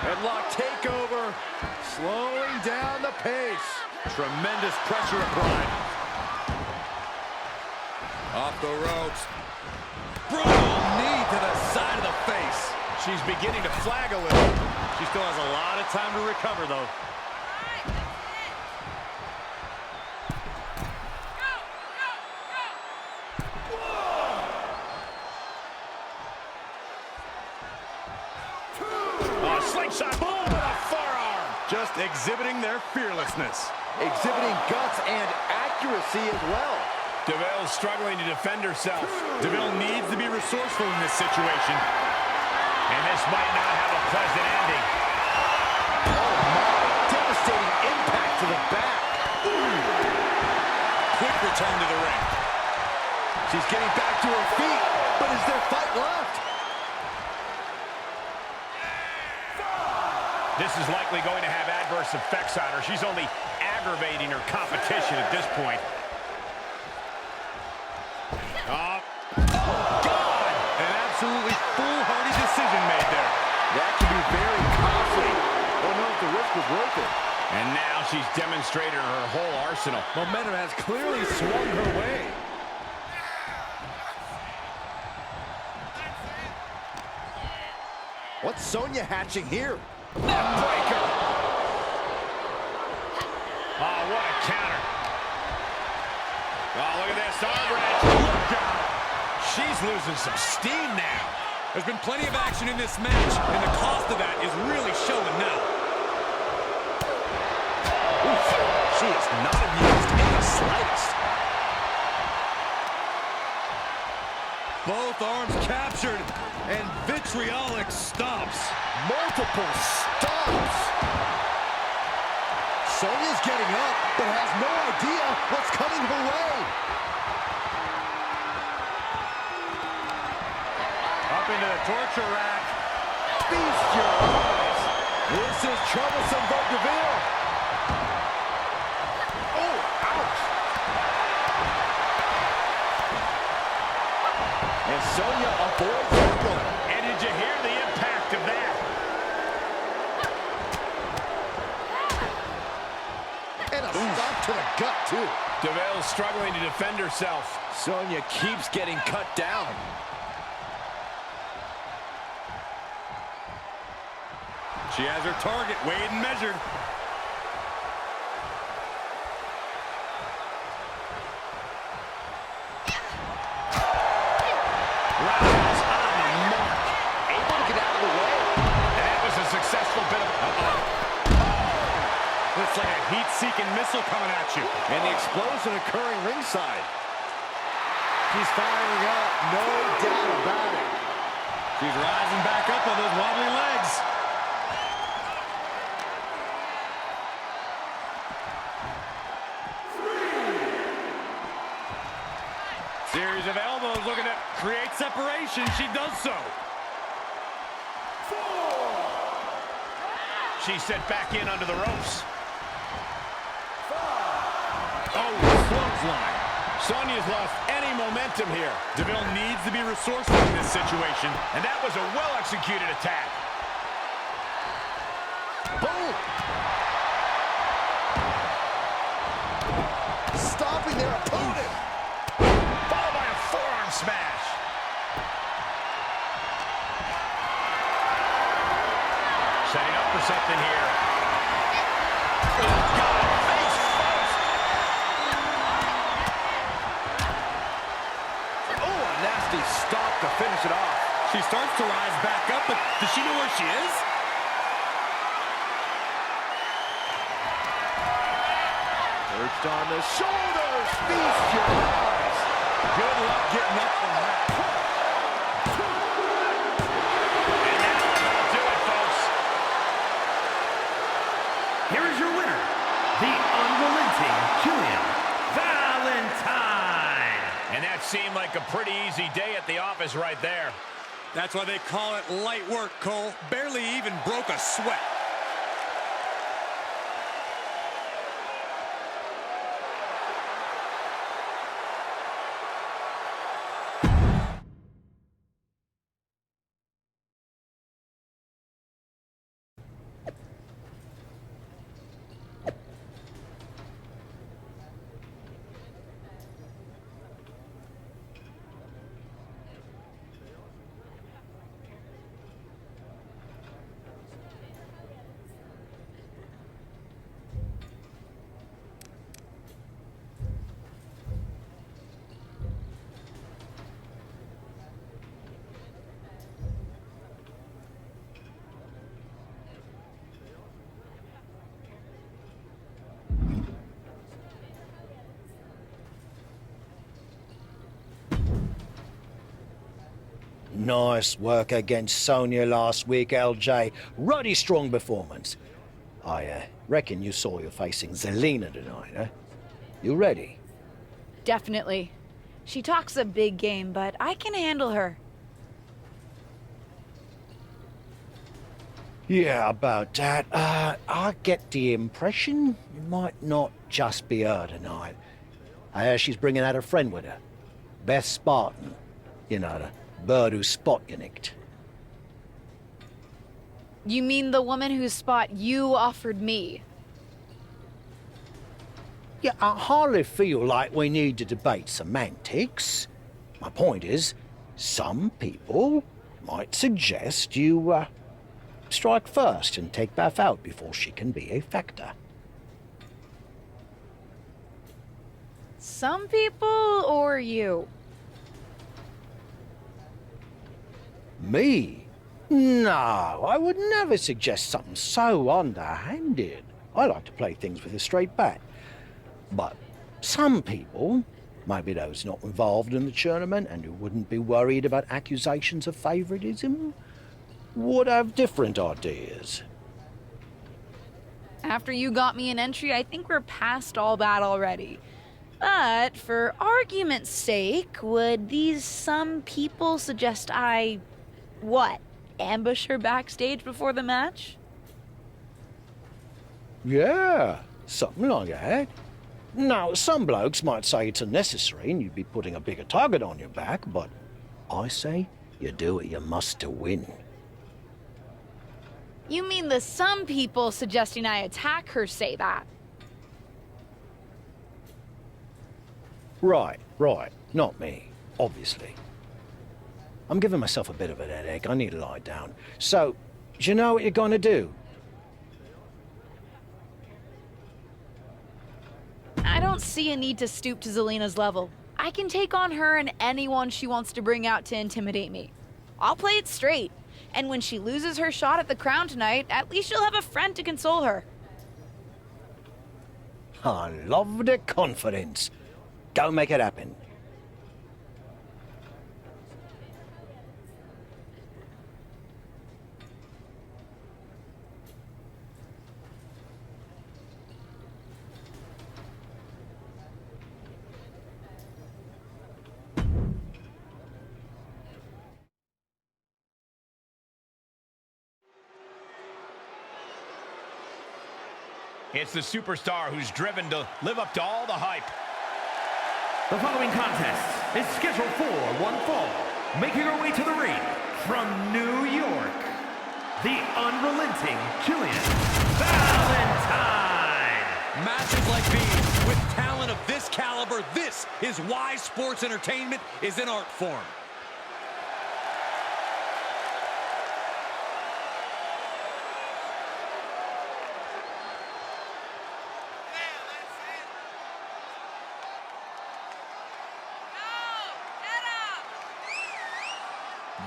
Headlock takeover, slowing down the pace. Tremendous pressure applied. Off the ropes. Brutal knee to the side of the face. She's beginning to flag a little. She still has a lot of time to recover, though. Slingshot, boom, with a forearm. Just exhibiting their fearlessness. Exhibiting guts and accuracy as well. Deville's struggling to defend herself. Deville needs to be resourceful in this situation. And this might not have a pleasant ending. Oh my, devastating impact to the back. Quick return to the ring. She's getting back to her feet, but is there fight left? This is likely going to have adverse effects on her. She's only aggravating her competition at this point. Oh, God! An absolutely foolhardy decision made there. That can be very costly. Don't know if the risk was worth it. And now she's demonstrated her whole arsenal. Momentum has clearly swung her way. What's Sonya hatching here? Neckbreaker. Oh, what a counter. Oh, look at this. Arm wrench. Look out. She's losing some steam now. There's been plenty of action in this match, and the cost of that is really showing now. Oof, she is not amused in the slightest. Both arms captured, and vitriolic stomps. Multiple stomps. Sonya's getting up, but has no idea what's coming her way. Up into the torture rack. Feast your eyes. This is troublesome for Deville. Oh, ouch. And Sonya avoids that one. And did you hear the impact of that? And a stop to the gut, too. Deville's struggling to defend herself. Sonya keeps getting cut down. She has her target weighed and measured. Rounds on the mark. Able to get out of the way. And that was a successful bit of... Looks like a heat-seeking missile coming at you. And the explosion occurring ringside. She's firing up, no doubt about it. She's rising back up on those wobbly legs. Series of elbows looking to create separation. She does so. 4. She's set back in under the ropes. Oh, clothesline. Sonya's lost any momentum here. DeVille needs to be resourceful in this situation. And that was a well-executed attack. Boom! Stopping their opponent. Followed by a forearm smash. Setting up for something here. Oh, God, face first. Oh, a nasty stop to finish it off. She starts to rise back up, but does she know where she is? Perched on the shoulders. Feast your eyes. Good luck getting up from that. And that'll do it, folks. Here is your winner, the unrelenting Jill Valentine. And that seemed like a pretty easy day at the office right there. That's why they call it light work, Cole. Barely even broke a sweat. Nice work against Sonya last week, LJ. Ruddy strong performance. I reckon you saw you're facing Zelina tonight, huh? You ready? Definitely. She talks a big game, but I can handle her. Yeah, about that. I get the impression it might not just be her tonight. I hear she's bringing out a friend with her. Beth Spartan. You know, the bird whose spot you nicked. You mean the woman whose spot you offered me? Yeah, I hardly feel like we need to debate semantics. My point is, some people might suggest you, strike first and take Beth out before she can be a factor. Some people or you? Me? No, I would never suggest something so underhanded. I like to play things with a straight bat. But some people, maybe those not involved in the tournament and who wouldn't be worried about accusations of favoritism, would have different ideas. After you got me an entry, I think we're past all that already. But for argument's sake, would these some people suggest I... what? Ambush her backstage before the match? Yeah, something like that. Now, some blokes might say it's unnecessary and you'd be putting a bigger target on your back, but I say you do what you must to win. You mean the some people suggesting I attack her say that? Right. Not me, obviously. I'm giving myself a bit of a headache. I need to lie down. So, do you know what you're gonna do? I don't see a need to stoop to Zelina's level. I can take on her and anyone she wants to bring out to intimidate me. I'll play it straight. And when she loses her shot at the crown tonight, at least she'll have a friend to console her. I love the confidence. Go make it happen. It's the superstar who's driven to live up to all the hype. The following contest is scheduled for one fall. Making her way to the ring from New York, the unrelenting Jillian Valentine. Matches like these, with talent of this caliber, this is why sports entertainment is an art form.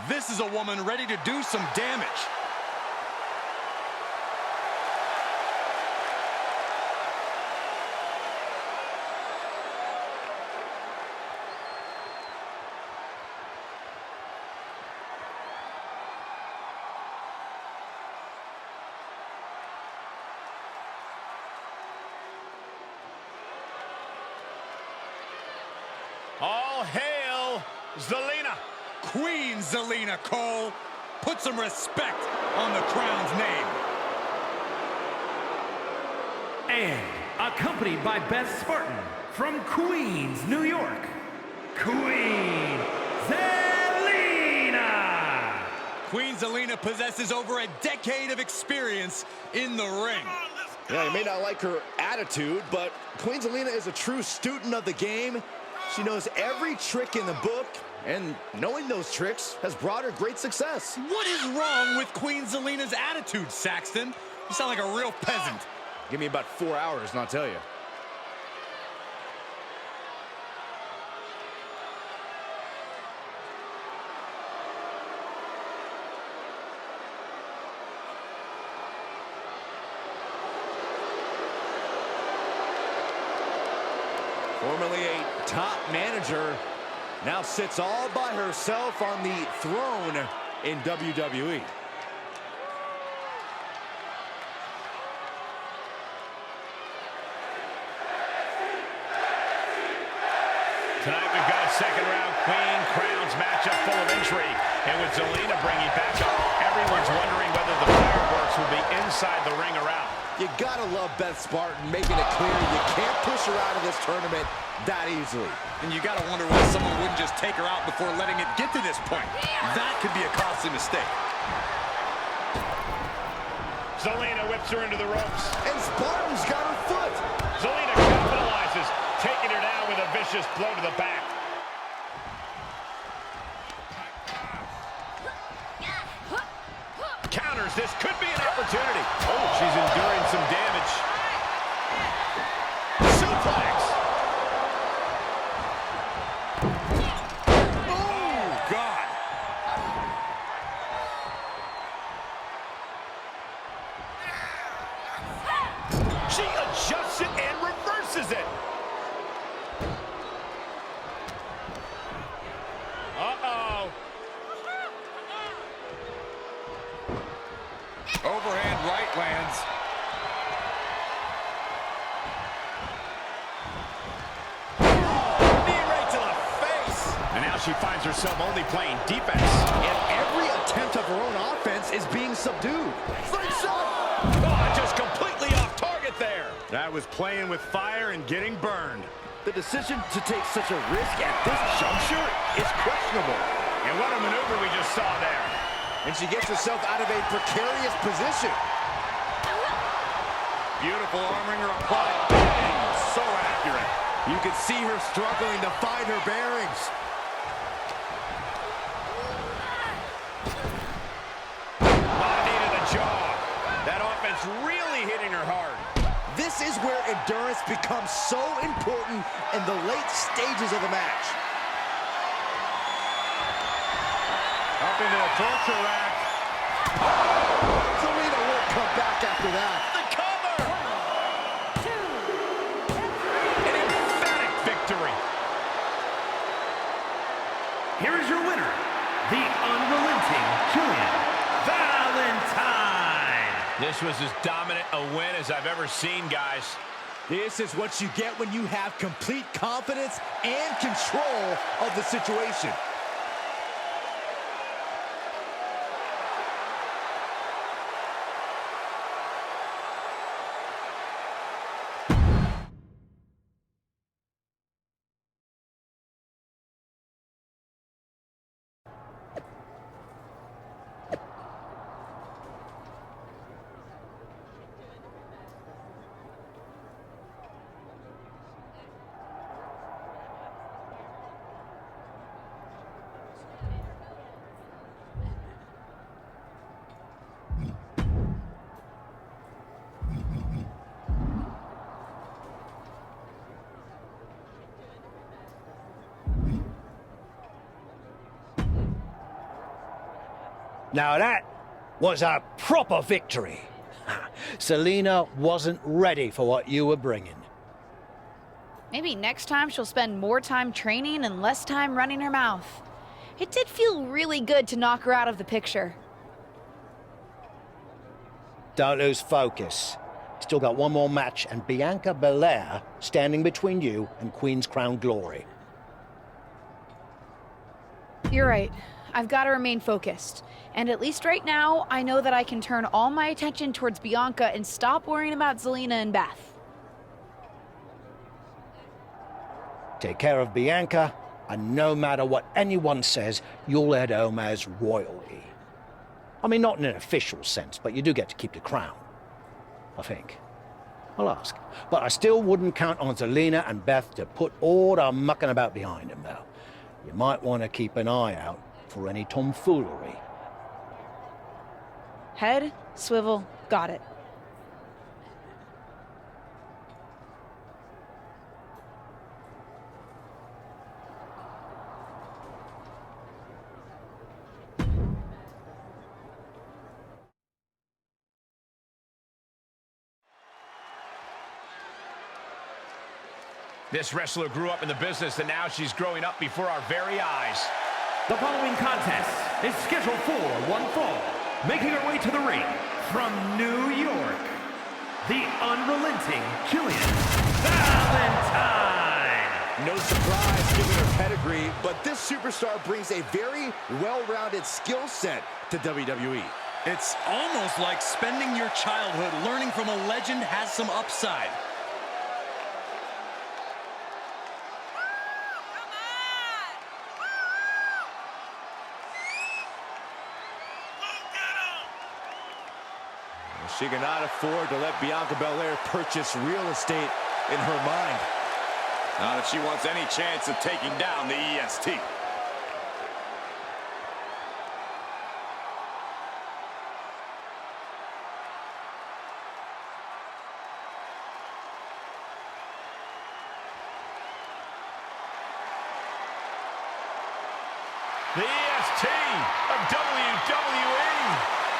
This is a woman ready to do some damage. All hail Zelina. Queen Zelina Cole. Put some respect on the crown's name. And accompanied by Beth Spartan from Queens, New York, Queen Zelina. Queen Zelina possesses over a decade of experience in the ring. Yeah, you may not like her attitude, but Queen Zelina is a true student of the game. She knows every trick in the book, and knowing those tricks has brought her great success. What is wrong with Queen Zelina's attitude, Saxton? You sound like a real peasant. Give me about 4 hours and I'll tell you. Formerly a top manager, now sits all by herself on the throne in WWE. Tonight we've got a second round Queen Crowns matchup full of intrigue. And with Zelina bringing back up, everyone's wondering whether the fireworks will be inside the ring or out. You gotta love Beth Spartan making it clear you can't push her out of this tournament that easily. And you gotta wonder why someone wouldn't just take her out before letting it get to this point. That could be a costly mistake. Zelina whips her into the ropes. And Spartan's got her foot. Zelina capitalizes, taking her down with a vicious blow to the back. Counters, this could be an opportunity. Oh, she's enduring some damage. Suplex. Oh, God. She adjusts it and reverses it. Uh-oh. Overhand right lands. Knee right to the face. And now she finds herself only playing defense. And every attempt of her own offense is being subdued. Oh, just completely off target there. That was playing with fire and getting burned. The decision to take such a risk at this juncture is questionable. And what a maneuver we just saw there. And she gets herself out of a precarious position. Beautiful arm wringer applied. Bang! So accurate. You can see her struggling to find her bearings. Knee to the jaw. That offense really hitting her hard. This is where endurance becomes so important in the late stages of the match. Up into the torture rack. Zelina won't come back after that. The cover! 1, 2, 3. An emphatic victory. Here is your winner, the unrelenting Jillian Valentine. This was as dominant a win as I've ever seen, guys. This is what you get when you have complete confidence and control of the situation. Now that was a proper victory. Selena wasn't ready for what you were bringing. Maybe next time she'll spend more time training and less time running her mouth. It did feel really good to knock her out of the picture. Don't lose focus. Still got one more match and Bianca Belair standing between you and Queen's Crown Glory. You're right. I've got to remain focused. And at least right now, I know that I can turn all my attention towards Bianca and stop worrying about Zelina and Beth. Take care of Bianca, and no matter what anyone says, you'll head home as royalty. I mean, not in an official sense, but you do get to keep the crown. I think. I'll ask. But I still wouldn't count on Zelina and Beth to put all the mucking about behind them, though. You might want to keep an eye out for any tomfoolery. Head, swivel, got it. This wrestler grew up in the business, and now she's growing up before our very eyes. The following contest is scheduled for one fall. Making her way to the ring from New York, the unrelenting Jill Valentine. No surprise given her pedigree, but this superstar brings a very well-rounded skill set to WWE. It's almost like spending your childhood learning from a legend has some upside. She cannot afford to let Bianca Belair purchase real estate in her mind. Not that she wants any chance of taking down the EST. The EST of WWE.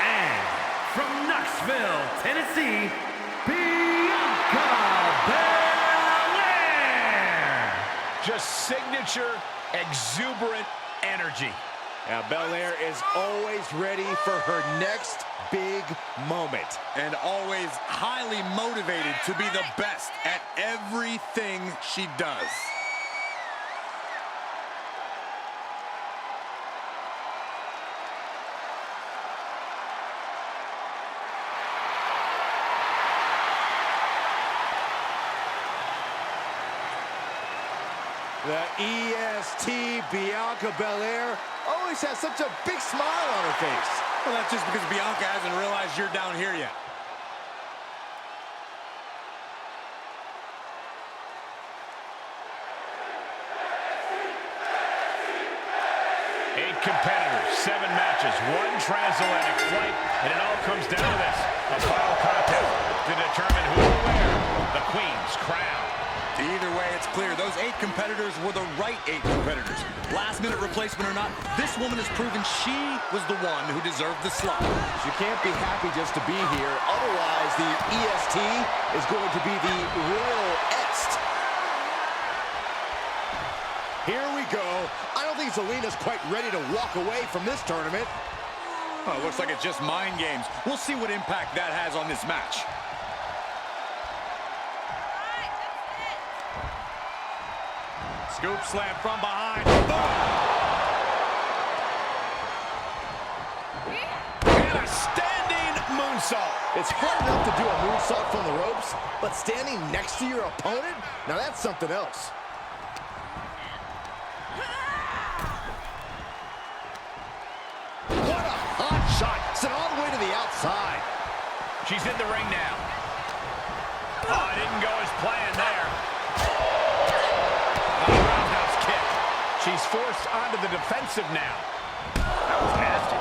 And from Knoxville, Tennessee, Bianca Belair. Just signature, exuberant energy. Now, Belair is always ready for her next big moment. And always highly motivated to be the best at everything she does. The EST, Bianca Belair, always has such a big smile on her face. Well, that's just because Bianca hasn't realized you're down here yet. Eight competitors, 7 matches, 1 transatlantic flight, and it all comes down to this, a final contest to determine who will wear the Queen's crown. Either way, it's clear those 8 competitors were the right 8 competitors. Last-minute replacement or not, this woman has proven she was the one who deserved the slot. She can't be happy just to be here. Otherwise, the EST is going to be the Royal-est. Here we go. I don't think Zelina's quite ready to walk away from this tournament. Well, it looks like it's just mind games. We'll see what impact that has on this match. Scoop slam from behind. And a standing moonsault. It's hard enough to do a moonsault from the ropes, but standing next to your opponent? Now that's something else. What a hot shot. Sent all the way to the outside. She's in the ring now. Oh, it didn't go as planned there. Roundhouse kick. She's forced onto the defensive now. That was nasty.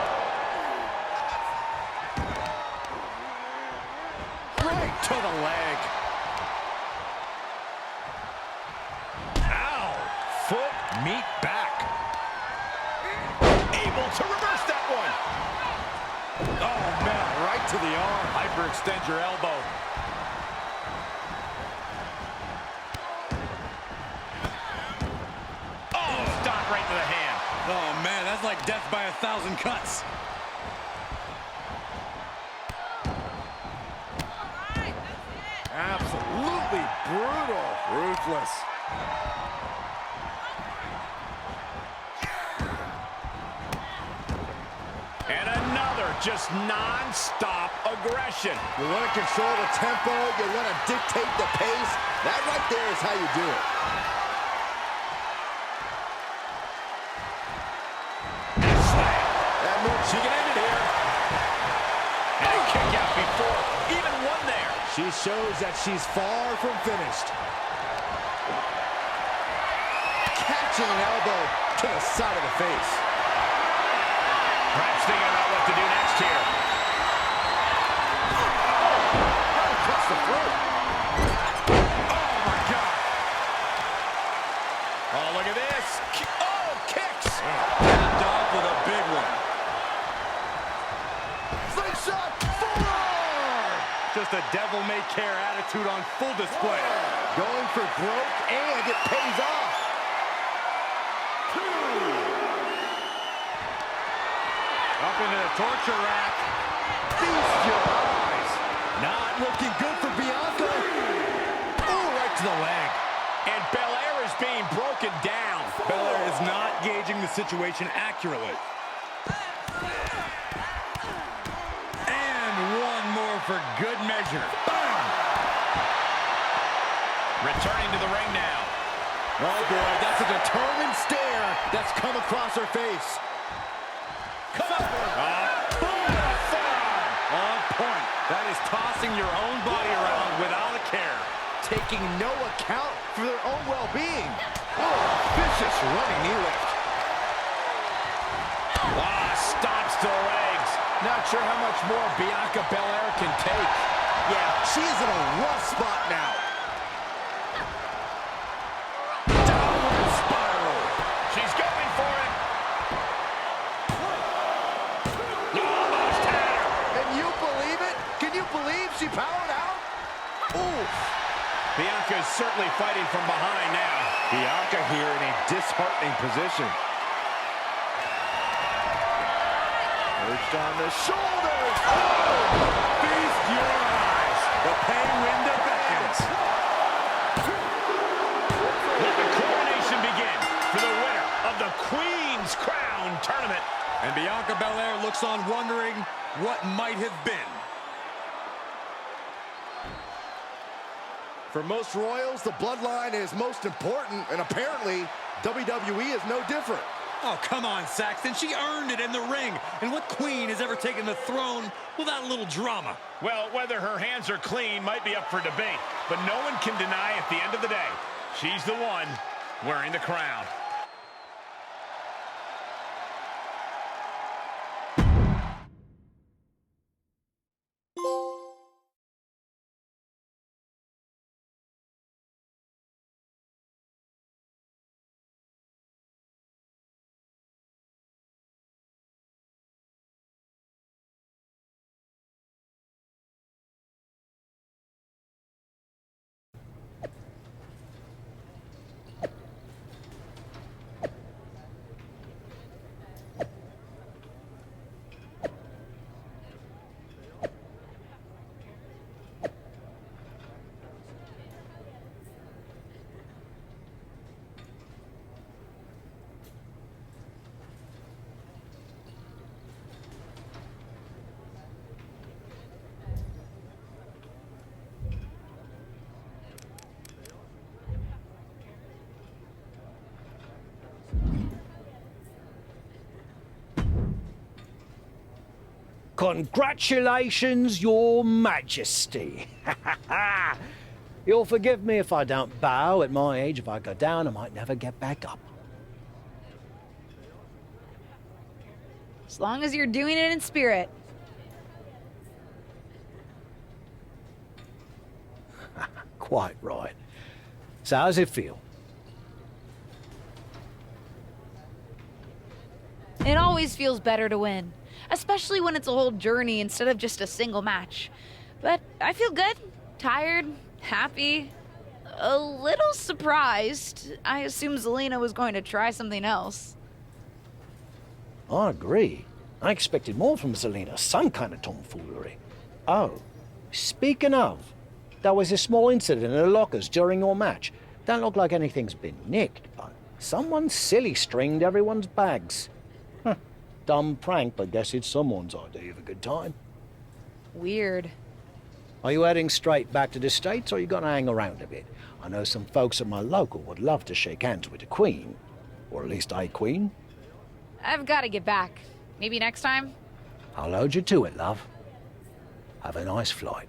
Right to the leg. Ow! Foot, meet back. Able to reverse that one. hyperextend your elbow. Oh, stop right to the hand. Oh, man, that's like death by 1,000 cuts. Absolutely brutal. Ruthless. And another just non-stop aggression. You want to control the tempo, you want to dictate the pace. That right there is how you do it. That move, she can end it here. And a kick out before even one there. She shows that she's far from finished. Catching an elbow to the side of the face. Perhaps thinking about what to do next here. Across the throat. Oh, my God. Oh, look at this. Oh, kicks. Tapped off with a big one. Slingshot forearm. Just a devil-may-care attitude on full display. Going for broke, and it pays off. Up into the torture rack. Feast your eyes. Not looking good for Bianca. Oh, right to the leg. And Belair is being broken down. Belair is not gauging the situation accurately. And one more for good measure. Bam! Returning to the ring now. Oh, boy, that's a determined stare that's come across her face. Come on. Boom. On point. That is tossing your own body around without a care. Taking no account for their own well-being. Oh, vicious running knee lift. Stops to the legs. Not sure how much more Bianca Belair can take. Yeah, she's in a rough spot now. Downward spiral. She's going for it. Almost had her. Can you believe it? Can you believe she powered out? Ooh. Bianca is certainly fighting from behind now. Bianca here in a disheartening position. Perched on the shoulders. Oh! Feast your eyes. The pay window beckons. Let the coronation begin for the winner of the Queen's Crown Tournament. And Bianca Belair looks on wondering what might have been. For most royals, the bloodline is most important, and apparently WWE is no different. Oh, come on, Saxton. She earned it in the ring. And what queen has ever taken the throne without a little drama? Well, whether her hands are clean might be up for debate, but no one can deny at the end of the day, she's the one wearing the crown. Congratulations, Your Majesty. You'll forgive me if I don't bow. At my age, if I go down, I might never get back up. As long as you're doing it in spirit. Quite right. So how's it feel? It always feels better to win, especially when it's a whole journey instead of just a single match. But I feel good, tired, happy, a little surprised. I assumed Zelina was going to try something else. I agree. I expected more from Zelina, some kind of tomfoolery. Oh, speaking of, there was a small incident in the lockers during your match. Don't look like anything's been nicked, but someone silly stringed everyone's bags. Huh. Dumb prank, but guess it's someone's idea of a good time. Weird. Are you heading straight back to the States, or are you gonna hang around a bit? I know some folks at my local would love to shake hands with the Queen. Or at least a Queen. I've got to get back. Maybe next time? I'll hold you to it, love. Have a nice flight.